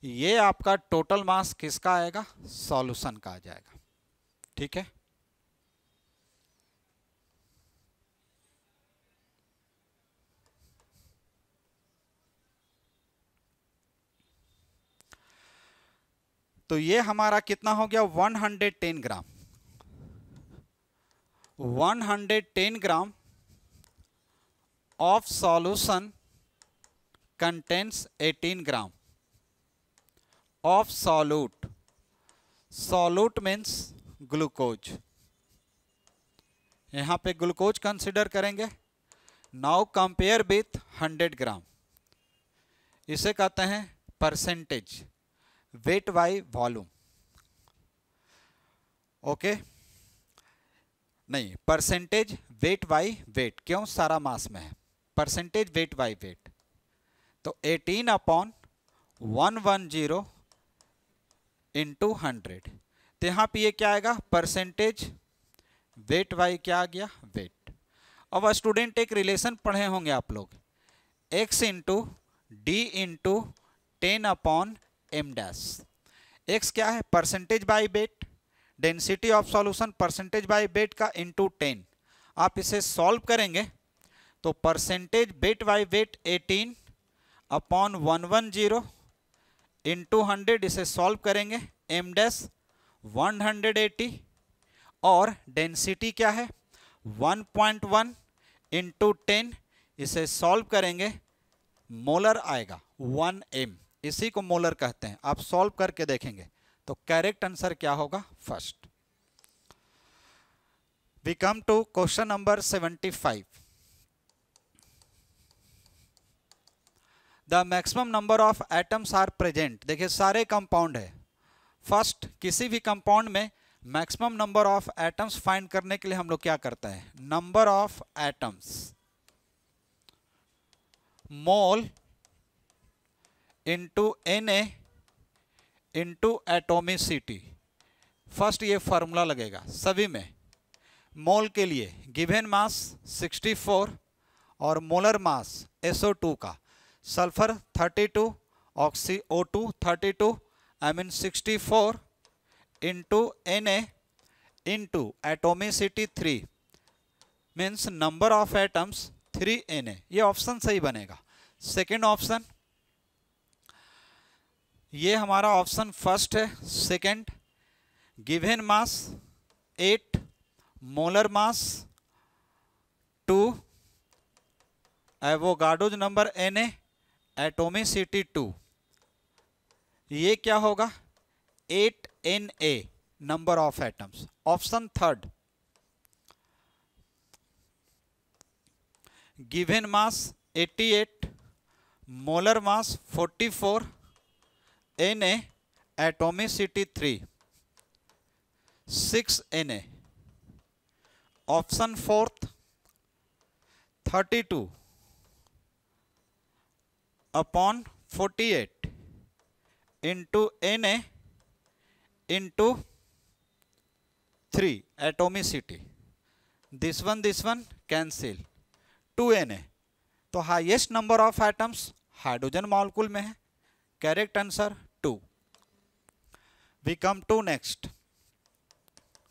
ये आपका टोटल मास किसका आएगा? सॉल्यूशन का आ जाएगा। ठीक है, तो ये हमारा कितना हो गया? 110 ग्राम। 110 ग्राम of solution contains 18 gram of solute। solute means glucose. यहां पे ग्लूकोज कंसिडर करेंगे। नाउ कंपेयर विथ 100 ग्राम, इसे कहते हैं percentage weight by volume. Okay, नहीं, परसेंटेज वेट बाई वेट। क्यों? सारा मास में है। परसेंटेज वेट बाई वेट, तो 18 अपॉन 110 इंटू 100। तो यहाँ पे ये क्या आएगा? परसेंटेज वेट बाई क्या आ गया? वेट। अब स्टूडेंट एक रिलेशन पढ़े होंगे आप लोग, x into d into 10 upon M dash. X क्या है? Percentage by weight. Density of solution percentage by weight का इंटू 10। आप इसे सॉल्व करेंगे तो percentage weight by weight 18 upon 110 into 100, इसे सॉल्व करेंगे एम डैश 180 और डेंसिटी क्या है? 1.1 इंटू 10, इसे सॉल्व करेंगे मोलर आएगा 1 m। इसी को मोलर कहते हैं। आप सॉल्व करके देखेंगे तो करेक्ट आंसर क्या होगा? First. We come to question number 75। The maximum number of atoms are present. देखिए सारे कंपाउंड है। फर्स्ट, किसी भी कंपाउंड में maximum number of atoms find करने के लिए हम लोग क्या करते हैं? Number of atoms mole into Na into atomicity. First ये फार्मूला लगेगा सभी में। मोल के लिए गिवन मास 64 और मोलर मास SO2 का, sulphur 32, oxy O2 32, I mean 64 into Na into atomicity 3 means number of atoms 3Na। ये ऑप्शन सही बनेगा। सेकेंड ऑप्शन, ये हमारा ऑप्शन फर्स्ट है। Second, given mass 8, molar mass 2, Avogadro's number Na, atomicity 2। ये क्या होगा? 8Na number of atoms. Option third, given mass 88, molar mass 44, Na atomicity 3, 6Na। Option fourth, 32 upon 48 into Na into 3 atomicity. This one cancel, 2Na। तो highest number of atoms hydrogen molecule में है। Correct answer 2। We come to next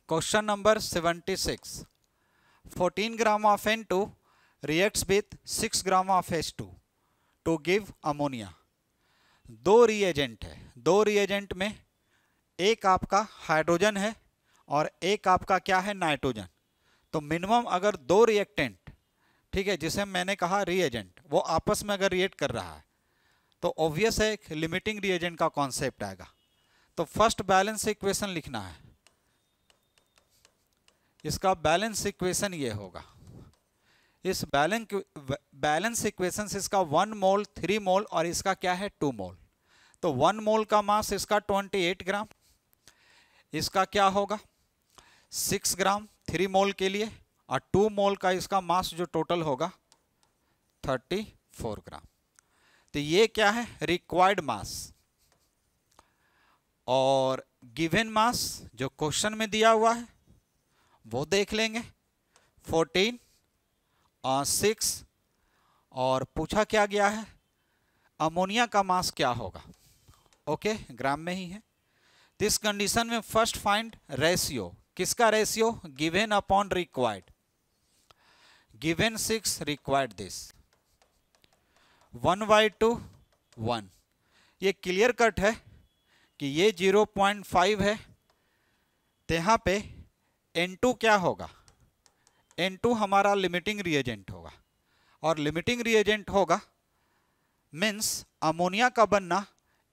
question number 76। 14 gram of N2 reacts with 6 gram of H2 to give ammonia. दो reagent है, दो reagent में एक आपका hydrogen है और एक आपका क्या है? नाइट्रोजन। तो मिनिमम अगर दो रिएक्टेंट, ठीक है, जिसे मैंने कहा रिएजेंट, वो आपस में अगर रिएक्ट कर रहा है तो ऑब्वियस है एक लिमिटिंग रिएजेंट का कॉन्सेप्ट आएगा। तो फर्स्ट बैलेंस इक्वेशन लिखना है। इसका बैलेंस इक्वेशन ये होगा। इस बैलेंस इक्वेशन से इसका 1 मोल, 3 मोल और इसका क्या है? 2 मोल। तो 1 मोल का मास इसका 28 ग्राम, इसका क्या होगा? 6 ग्राम 3 मोल के लिए, और 2 मोल का इसका मास जो टोटल होगा 34 ग्राम। तो ये क्या है? रिक्वायर्ड मास। और गिवन मास जो क्वेश्चन में दिया हुआ है वो देख लेंगे, 14 और 6, और पूछा क्या गया है? अमोनिया का मास क्या होगा? ओके, ग्राम में ही है। दिस कंडीशन में फर्स्ट फाइंड रेशियो। किसका ratio? Given upon required. Given 6, required this 1/2 1। ये क्लियर कट है कि ये 0.5 है। तो यहाँ पे N2 क्या होगा? N2 हमारा लिमिटिंग रिएजेंट होगा, और लिमिटिंग रिएजेंट होगा मीन्स अमोनिया का बनना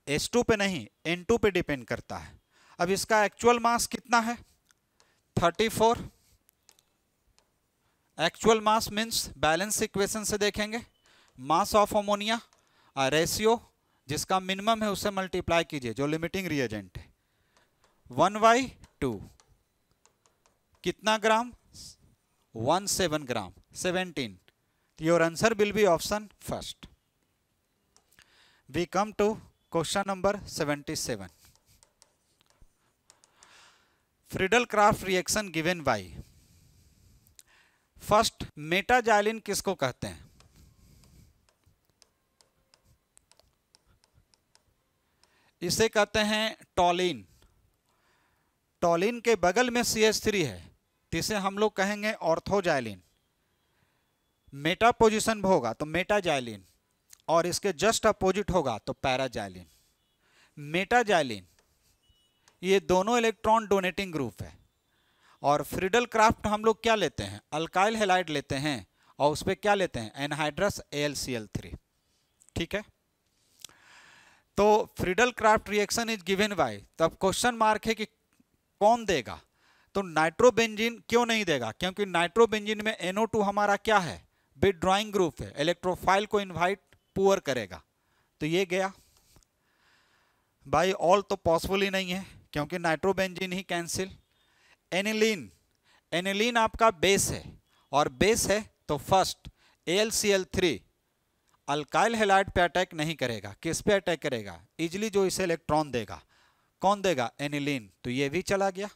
H2 पे नहीं N2 पे डिपेंड करता है। अब इसका एक्चुअल मास कितना है? 34। Actual mass means balance equation से देखेंगे, मास ऑफ अमोनिया रेशियो जिसका मिनिमम है उससे मल्टीप्लाई कीजिए जो लिमिटिंग रिएजेंट है, 1/2 कितना gram? 17 gram, 17। Your answer will be option first. We come to question number 77। Friedel Crafts reaction given by. First, metaxylene किसको कहते हैं? इसे कहते हैं टॉलिन। टॉलिन के बगल में CH3 है, जिसे हम लोग कहेंगे ऑर्थोजाइलिन। मेटा पोजीशन होगा तो मेटाजाइलिन, और इसके जस्ट अपोजिट होगा तो पैराजाइलिन। मेटाजाइलिन ये दोनों इलेक्ट्रॉन डोनेटिंग ग्रुप है, और फ्रीडल क्राफ्ट हम लोग क्या लेते हैं? अल्काइल हैलाइड लेते हैं, और उस पर क्या लेते हैं? Anhydrous AlCl3। ठीक है, तो Friedel Crafts reaction is given by. तब क्वेश्चन मार्क है कि कौन देगा? तो नाइट्रोबेंजीन क्यों नहीं देगा? क्योंकि नाइट्रोबेंजीन में NO2 हमारा क्या है? विथड्रॉइंग ग्रुप है, इलेक्ट्रोफाइल को इनवाइट पुअर करेगा। तो ये गया बाय ऑल, तो पॉसिबल ही नहीं है क्योंकि नाइट्रोबेंजीन ही कैंसिल। एनिलीन, एनिलीन आपका बेस है, और बेस है तो फर्स्ट AlCl3 अल्काइल हैलाइड पे अटैक नहीं करेगा, किस पे अटैक करेगा? इजिली जो इसे इलेक्ट्रॉन देगा, कौन देगा? एनिलीन, तो ये भी चला गया।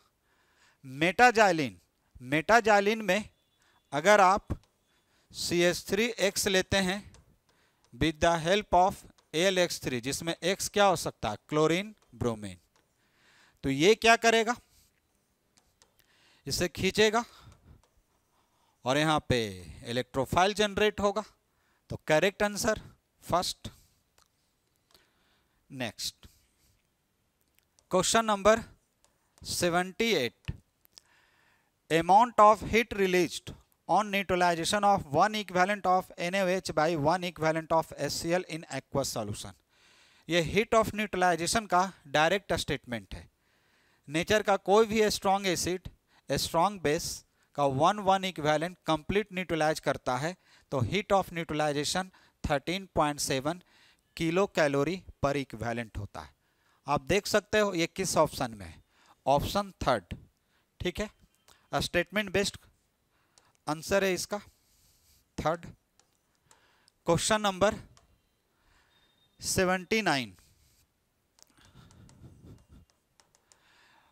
मेटाजाइलिन, मेटाजाइलिन में अगर आप CH3X लेते हैं with the help of AlX3, जिसमें X क्या हो सकता है? क्लोरीन ब्रोमीन, तो ये क्या करेगा? इसे खींचेगा और यहां पे इलेक्ट्रोफाइल जनरेट होगा। तो correct answer first. Next question number 78, amount of heat released on neutralization of 1 equivalent of NaOH by 1 equivalent of HCl in aqueous solution। ये हीट ऑफ न्यूट्रलाइजेशन का डायरेक्ट स्टेटमेंट है। नेचर का कोई भी strong acid strong base का 1 equivalent complete neutralise करता है, तो heat of neutralization 13.7 kilo calorie पर इक्विवेलेंट होता है। आप देख सकते हो ये किस ऑप्शन में है? ऑप्शन थर्ड, ठीक है, स्टेटमेंट बेस्ड आंसर है इसका, third. Question number 79,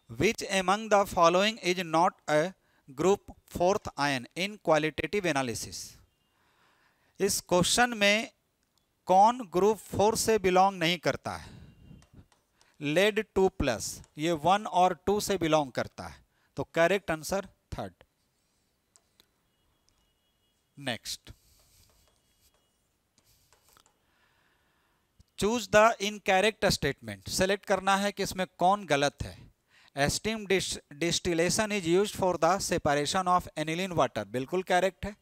which among the following is not a group fourth ion in qualitative analysis. इस क्वेश्चन में कौन ग्रुप 4 से बिलोंग नहीं करता है? लेड 2+, ये 1 और 2 से बिलोंग करता है, तो correct answer third. Next, choose the incorrect statement, select करना है कि इसमें कौन गलत है। Steam distillation is used for the separation of aniline water, बिल्कुल करेक्ट है।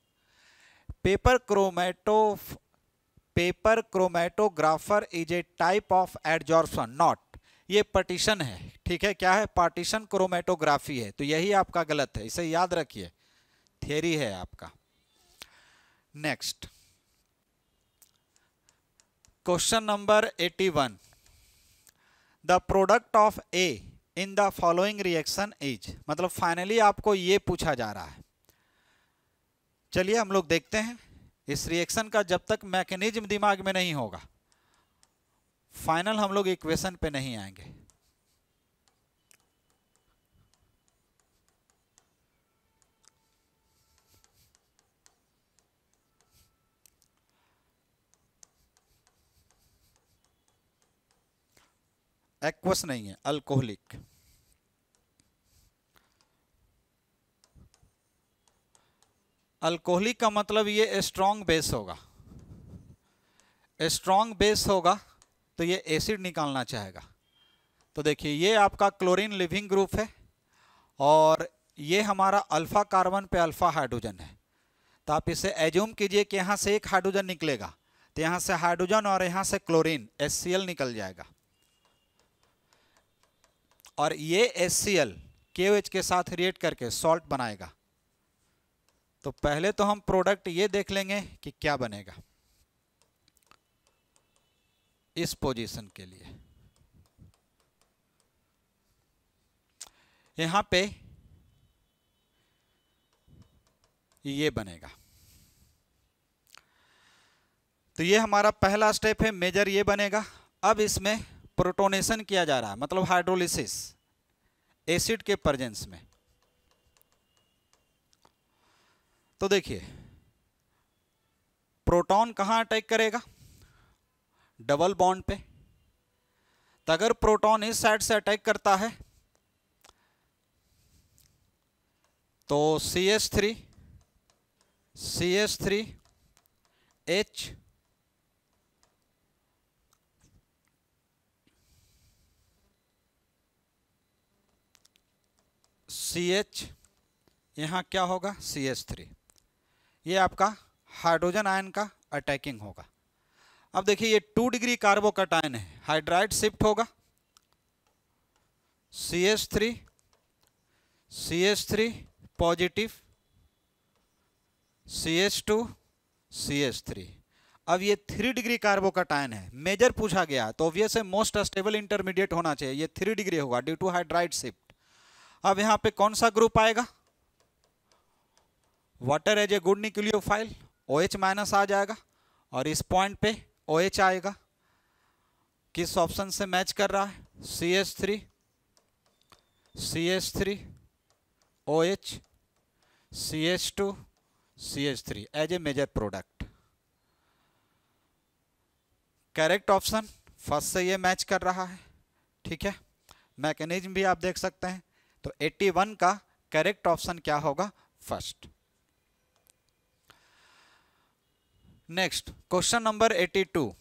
Paper chromatographer is a type of adsorption, not, ये पार्टीशन है, ठीक है, क्या है? पार्टीशन क्रोमेटोग्राफी है, तो यही आपका गलत है, इसे याद रखिए, थियरी है आपका। Next question number 81, the product of A in the following reaction is, मतलब फाइनली आपको ये पूछा जा रहा है। चलिए हम लोग देखते हैं इस रिएक्शन का, जब तक मैकेनिज्म दिमाग में नहीं होगा फाइनल हम लोग इक्वेशन पे नहीं आएंगे। एक्वस नहीं है, अल्कोहलिक। अल्कोहलिक का मतलब ये स्ट्रॉन्ग बेस होगा, स्ट्रॉन्ग बेस होगा तो ये एसिड निकालना चाहेगा। तो देखिए ये आपका क्लोरीन लिविंग ग्रुप है और ये हमारा अल्फा कार्बन पे अल्फा हाइड्रोजन है, तो आप इसे एज्यूम कीजिए कि यहाँ से एक हाइड्रोजन निकलेगा, तो यहाँ से हाइड्रोजन और यहाँ से क्लोरीन HCl निकल जाएगा, और ये HCl KOH के साथ रिएक्ट करके सॉल्ट बनाएगा। तो पहले तो हम प्रोडक्ट ये देख लेंगे कि क्या बनेगा इस पोजीशन के लिए। यहां पे ये बनेगा, तो ये हमारा पहला स्टेप है, मेजर ये बनेगा। अब इसमें प्रोटोनेशन किया जा रहा है, मतलब हाइड्रोलिसिस एसिड के प्रेजेंस में। तो देखिए प्रोटॉन कहां अटैक करेगा? डबल बॉन्ड पे। तो अगर प्रोटॉन इस साइड से अटैक करता है तो CH3 H CH, यहां क्या होगा? CH3, ये आपका हाइड्रोजन आयन का अटैकिंग होगा। अब देखिए ये 2 डिग्री कार्बोकैटायन है, हाइड्राइड शिफ्ट होगा, CH3 पॉजिटिव, CH2 CH3। अब ये 3 डिग्री कार्बोकैटायन है, मेजर पूछा गया है तो ऑब्वियस है मोस्ट स्टेबल इंटरमीडिएट होना चाहिए, ये 3 डिग्री होगा ड्यू टू हाइड्राइड शिफ्ट। अब यहां पे कौन सा ग्रुप आएगा? Water as a good nucleophile, OH- आ जाएगा, और इस पॉइंट पे OH आएगा। किस ऑप्शन से मैच कर रहा है? CH3 OH CH2 CH3 as a major product. Correct option first से ये मैच कर रहा है, ठीक है। मैकेनिज्म भी आप देख सकते हैं। तो 81 का करेक्ट ऑप्शन क्या होगा? First. Next question number 82,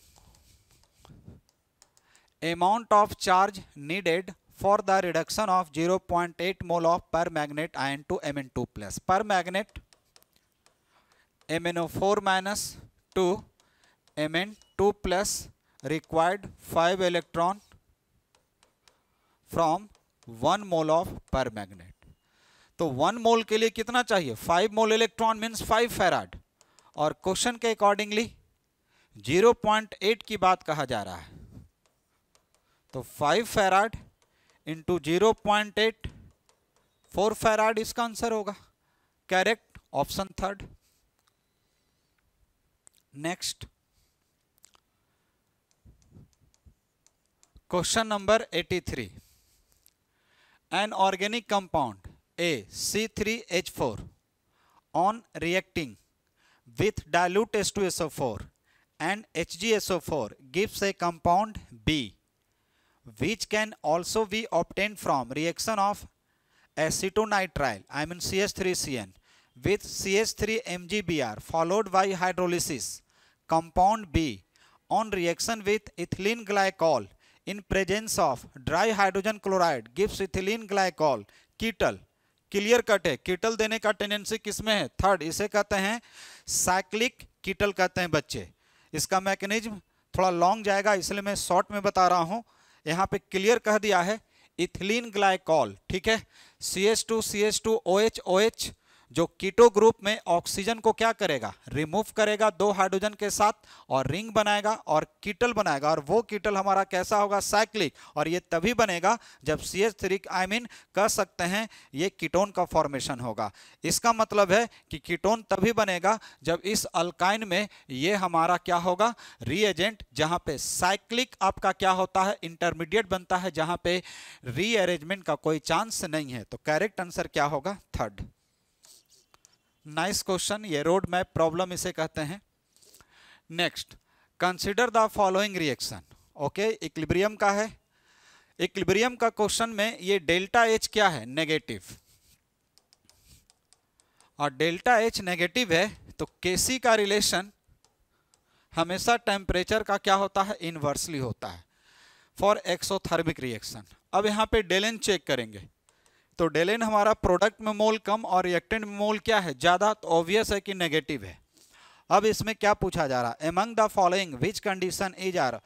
amount of charge needed for the reduction of 0.8 mole of permanganate ion to Mn2 plus. Permanganate MnO4 minus to Mn2 plus required 5 electron from 1 mole of permanganate. तो 1 mole के लिए कितना चाहिए? 5 mole electron means 5 faraday. और question के accordingly 0.8 की बात कहा जा रहा है। तो 5 फैराड इंटू 0.8 4 फैराड इसका आंसर होगा। Correct option third. Next question number 83, an organic compound AC3H4 on reacting with dilute H2SO4 and HgSO4 gives a compound B, which can also be obtained from reaction of acetonitrile, I mean CH3CN, with CH3MgBr followed by hydrolysis. Compound B on reaction with ethylene glycol in presence of dry hydrogen chloride gives ethylene glycol कीटल। Clear cut है, कीटल देने का tendency किसमें है? Third. इसे कहते हैं cyclic कीटल कहते हैं बच्चे। इसका मैकेनिज्म थोड़ा लॉन्ग जाएगा इसलिए मैं शॉर्ट में बता रहा हूं। यहां पे क्लियर कह दिया है इथिलीन ग्लाइकॉल, ठीक है। CH2 OH OH जो कीटो ग्रुप में ऑक्सीजन को क्या करेगा? रिमूव करेगा 2 हाइड्रोजन के साथ और रिंग बनाएगा और कीटल बनाएगा। और वो कीटल हमारा कैसा होगा? साइक्लिक। और ये तभी बनेगा जब CH3 आई मीन कह सकते हैं ये कीटोन का फॉर्मेशन होगा। इसका मतलब है कि कीटोन तभी बनेगा जब इस अल्काइन में ये हमारा क्या होगा? रीएजेंट, जहां पे साइक्लिक आपका क्या होता है? इंटरमीडिएट बनता है, जहां पे रीअरेंजमेंट का कोई चांस नहीं है। तो करेक्ट आंसर क्या होगा? थर्ड। नाइस क्वेश्चन, ये रोड मैप प्रॉब्लम इसे कहते हैं। Next, consider the following reaction. Okay, equilibrium का है। इक्विलिब्रियम का क्वेश्चन में ये डेल्टा H क्या है? नेगेटिव। और डेल्टा H नेगेटिव है तो Kc का रिलेशन हमेशा टेम्परेचर का क्या होता है? इनवर्सली होता है फॉर एक्सोथर्मिक रिएक्शन। अब यहां पे डेलेन चेक करेंगे तो डेलेन हमारा प्रोडक्ट में मोल कम और रिएक्टेंट में मोल क्या है? ज्यादा। तो ऑब्वियस है कि नेगेटिव है। अब इसमें क्या पूछा जा रहा है? Among the following which condition is are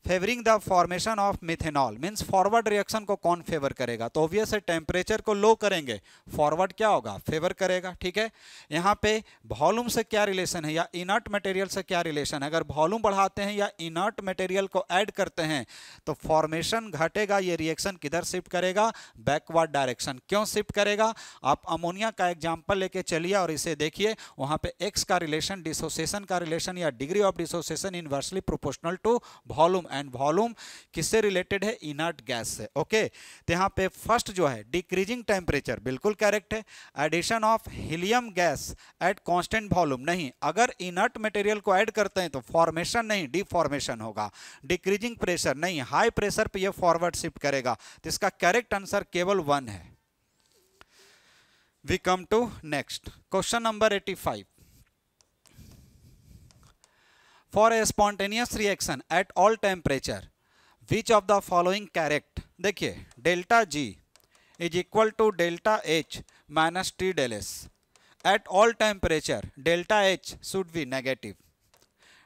favouring the formation of methanol, means forward reaction को कौन फेवर करेगा? तो ऑब्वियस है टेम्परेचर को लो करेंगे, फॉरवर्ड क्या होगा? फेवर करेगा, ठीक है। यहाँ पे वॉल्यूम से क्या रिलेशन है या इनर्ट मटेरियल से क्या रिलेशन है? अगर वॉल्यूम बढ़ाते हैं या इनर्ट मटेरियल को ऐड करते हैं तो फॉर्मेशन घटेगा। ये रिएक्शन किधर शिफ्ट करेगा? Backward direction. क्यों शिफ्ट करेगा? आप अमोनिया का एग्जाम्पल लेके चलिए और इसे देखिए, वहां पे एक्स का रिलेशन, डिसोसिएशन का रिलेशन या degree of dissociation inversely proportional to volume, and volume किससे रिलेटेड है? इनर्ट गैस से। ओके, तो यहां पे फर्स्ट जो है डिक्रीजिंग टेम्परेचर, बिल्कुल करेक्ट है। Addition of helium gas at constant volume, नहीं। अगर इनर्ट मटेरियल को ऐड करते हैं तो फॉर्मेशन नहीं, डिफॉर्मेशन होगा। डिक्रीजिंग प्रेशर, नहीं। हाई प्रेशर पे ये फॉरवर्ड शिफ्ट करेगा। तो इसका करेक्ट आंसर केवल 1 है। We come to next question number 85, for a spontaneous reaction at all temperature which of the following correct? देखिए, delta G is equal to delta H minus T del S at all temperature। Delta H should be negative,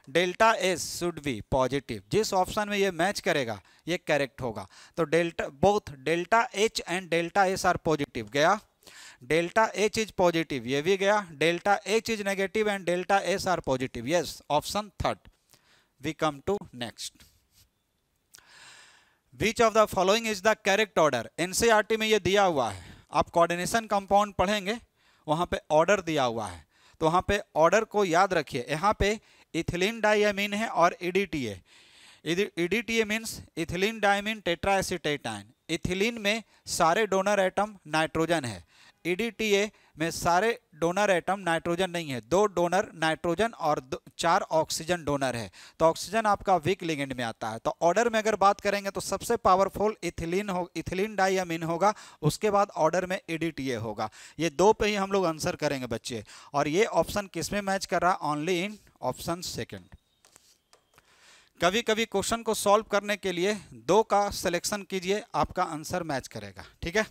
delta S should be positive। जिस option में ये match करेगा ये correct होगा। तो delta both delta H and delta S are positive, गया। Delta H is positive, ये भी गया। Delta H is negative and delta S are positive, yes, option third. We come to next, which of the following is the correct order? NCERT में ये दिया हुआ है, आप कोऑर्डिनेशन कंपाउंड पढ़ेंगे, वहां पे ऑर्डर दिया हुआ है, तो वहां पे ऑर्डर को याद रखिए। यहाँ पे इथिलीन डाइअमीन है और EDTA। EDTA means ethylene diamine tetraacetate. Ethylene में सारे डोनर एटम नाइट्रोजन है, EDTA में सारे डोनर एटम नाइट्रोजन नहीं है, 2 डोनर नाइट्रोजन और 4 ऑक्सीजन डोनर है, तो ऑक्सीजन आपका वीक लिगेंड में आता है। तो ऑर्डर में अगर बात करेंगे तो सबसे पावरफुल इथिलीन डाइअमीन होगा, उसके बाद ऑर्डर में EDTA होगा। ये 2 पे ही हम लोग आंसर करेंगे बच्चे, और ये ऑप्शन किस में मैच कर रहा है? Only in option second. कभी कभी क्वेश्चन को सॉल्व करने के लिए 2 का सिलेक्शन कीजिए, आपका आंसर मैच करेगा। ठीक है,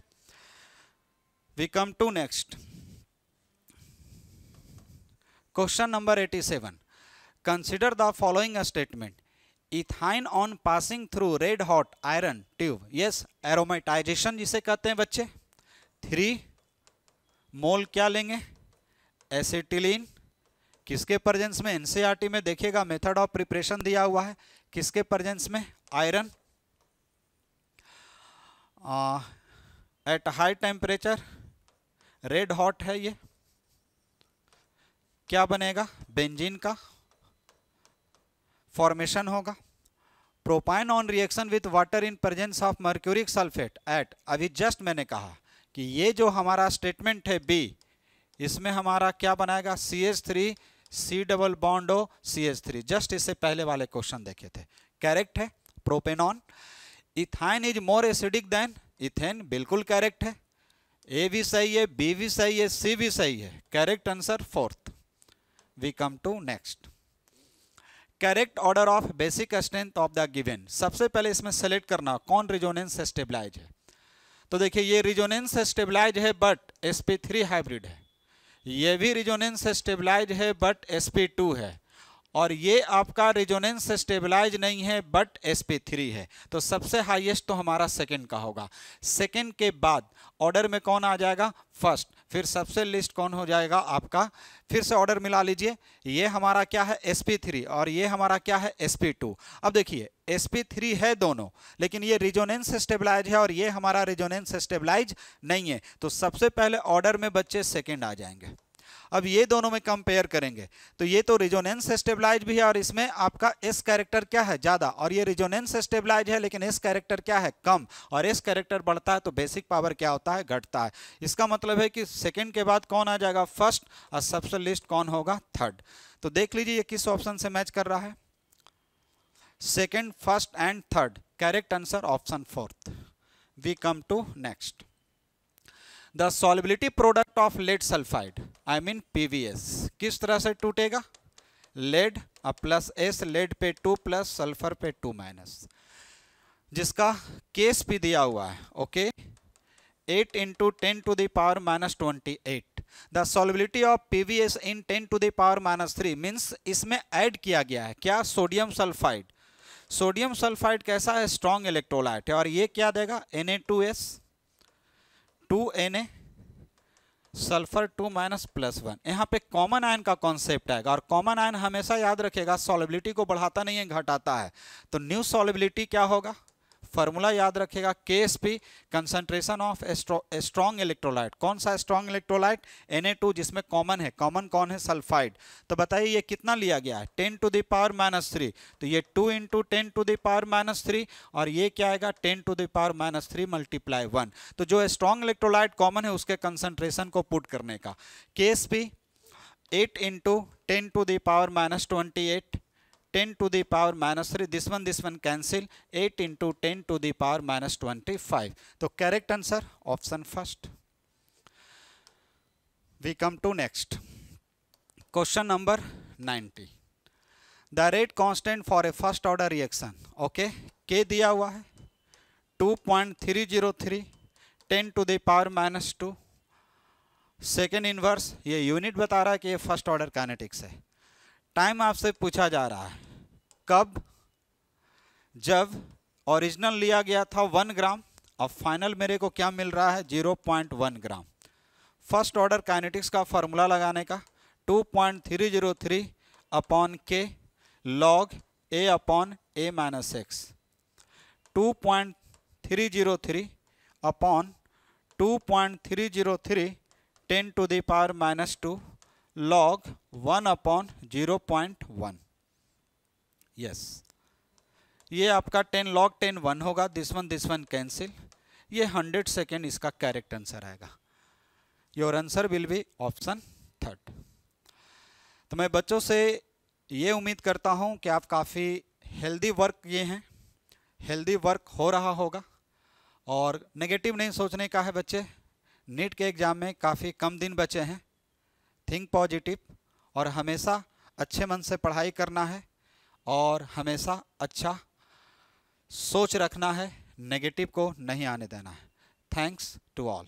we come to next question number 87। Consider the following statement. Ethyne on passing through red hot iron tube, yes aromatization जिसे कहते हैं बच्चे, 3 मोल क्या लेंगे? एसिटिलीन। किसके प्रेजेंस में? एनसीईआरटी में देखिएगा मेथड ऑफ प्रिपरेशन दिया हुआ है, किसके प्रेजेंस में? Iron. At high temperature, red hot है ये, क्या बनेगा? बेंजीन का फॉर्मेशन होगा। Propyne on reaction with water in presence of mercuric sulphate at, अभी जस्ट मैंने कहा कि ये जो हमारा स्टेटमेंट है बी, इसमें हमारा क्या बनाएगा? CH3 C double bond O CH3, just इससे पहले वाले क्वेश्चन देखे थे। करेक्ट है। Propanone. Ethyne is more acidic then ethane, बिल्कुल करेक्ट है। ए भी सही है, बी भी सही है, सी भी सही है। Correct answer 4th। We come to next. Correct order of basic strength of the given. सबसे पहले इसमें सेलेक्ट करना कौन रिजोनेंस स्टेबलाइज है। तो देखिए ये रिजोनेंस स्टेबलाइज है बट sp3 हाइब्रिड है, ये भी रिजोनेंस स्टेबलाइज है बट sp2 है, और ये आपका रिजोनेंस स्टेबलाइज नहीं है बट sp3 है। तो सबसे हाईएस्ट तो हमारा सेकंड का होगा। सेकंड के बाद ऑर्डर में कौन आ जाएगा? फर्स्ट। फिर सबसे लिस्ट कौन हो जाएगा आपका? फिर से ऑर्डर मिला लीजिए, ये हमारा क्या है? sp3, और ये हमारा क्या है? sp2। अब देखिए sp3 है दोनों, लेकिन ये रिजोनेंस स्टेबलाइज है और ये हमारा रिजोनेंस स्टेबलाइज नहीं है, तो सबसे पहले ऑर्डर में बच्चे सेकंड आ जाएंगे। अब ये दोनों में कंपेयर करेंगे तो ये तो रिजोनेंस स्टेबलाइज भी है और इसमें आपका एस कैरेक्टर क्या है? ज्यादा, और ये रिजोनेंस स्टेबलाइज है लेकिन एस कैरेक्टर क्या है? कम, और एस कैरेक्टर बढ़ता है तो बेसिक पावर क्या होता है? घटता है। इसका मतलब है कि सेकंड के बाद कौन आ जाएगा? फर्स्ट, और सबसे लिस्ट कौन होगा? थर्ड। तो देख लीजिए ये किस ऑप्शन से मैच कर रहा है? Second, first and third. Correct answer option 4th। We come to next. The solubility product of lead sulphide, I mean PVS, किस तरह से टूटेगा? लेड प्लस S, लेड पे 2 प्लस सल्फर पे 2 माइनस, जिसका केस भी दिया हुआ है। Okay, 8 into 10 to the power minus 28। The solubility of PVS in 10 to the power minus 3 means इसमें ऐड किया गया है क्या? Sodium sulphide. सोडियम सल्फाइड कैसा है? स्ट्रॉन्ग इलेक्ट्रोलाइट है, और ये क्या देगा? Na2S 2Na, sulphur 2 minus plus 1। यहाँ पे कॉमन आयन का कॉन्सेप्ट आएगा, और कॉमन आयन हमेशा याद रखेगा सॉल्युबिलिटी को बढ़ाता नहीं है, घटाता है। तो न्यू सॉल्युबिलिटी क्या होगा? फॉर्मूला याद रखेगा, KSP, concentration of strong electrolyte. कौन सा स्ट्रॉन्ग इलेक्ट्रोलाइट? Na2, जिसमें कॉमन है। कॉमन कौन है? सल्फाइड। तो बताइए ये कितना लिया गया है? 10 टू द पावर माइनस 3, तो ये 2 into 10 to the power minus 3, और ये क्या आएगा? 10 to the power minus 3 multiply 1। तो जो स्ट्रॉन्ग इलेक्ट्रोलाइट कॉमन है उसके कंसंट्रेशन को पुट करने का। KSP 8 into 10 to the power minus 28, 10 to the power minus 3, this one cancel, 8 into 10 to the power minus 25. तो correct answer option first. We come to next. Question number 90. The rate constant for a first order reaction, okay, K दिया हुआ है 2.303, 10 to the power minus 2. Second inverse, ये unit बता रहा है कि ये फर्स्ट ऑर्डर काइनेटिक्स है। टाइम आपसे पूछा जा रहा है कब? जब ओरिजिनल लिया गया था 1 ग्राम, अब फाइनल मेरे को क्या मिल रहा है? 0.1 ग्राम। फर्स्ट ऑर्डर काइनेटिक्स का फॉर्मूला लगाने का 2.303 upon K log A upon A minus x, 2.303 upon 2.303 10 to the power minus 2 log 1 upon 0.1। Yes, ये आपका 10 log 10 1 होगा, दिस वन कैंसिल, ये 100 सेकेंड इसका करेक्ट आंसर आएगा। Your answer will be option third. तो मैं बच्चों से ये उम्मीद करता हूँ कि आप काफ़ी हेल्दी वर्क किए हैं, हेल्दी वर्क हो रहा होगा, और नेगेटिव नहीं सोचने का है बच्चे। नीट के एग्ज़ाम में काफ़ी कम दिन बचे हैं। थिंक पॉजिटिव और हमेशा अच्छे मन से पढ़ाई करना है और हमेशा अच्छा सोच रखना है, नेगेटिव को नहीं आने देना है। Thanks to all.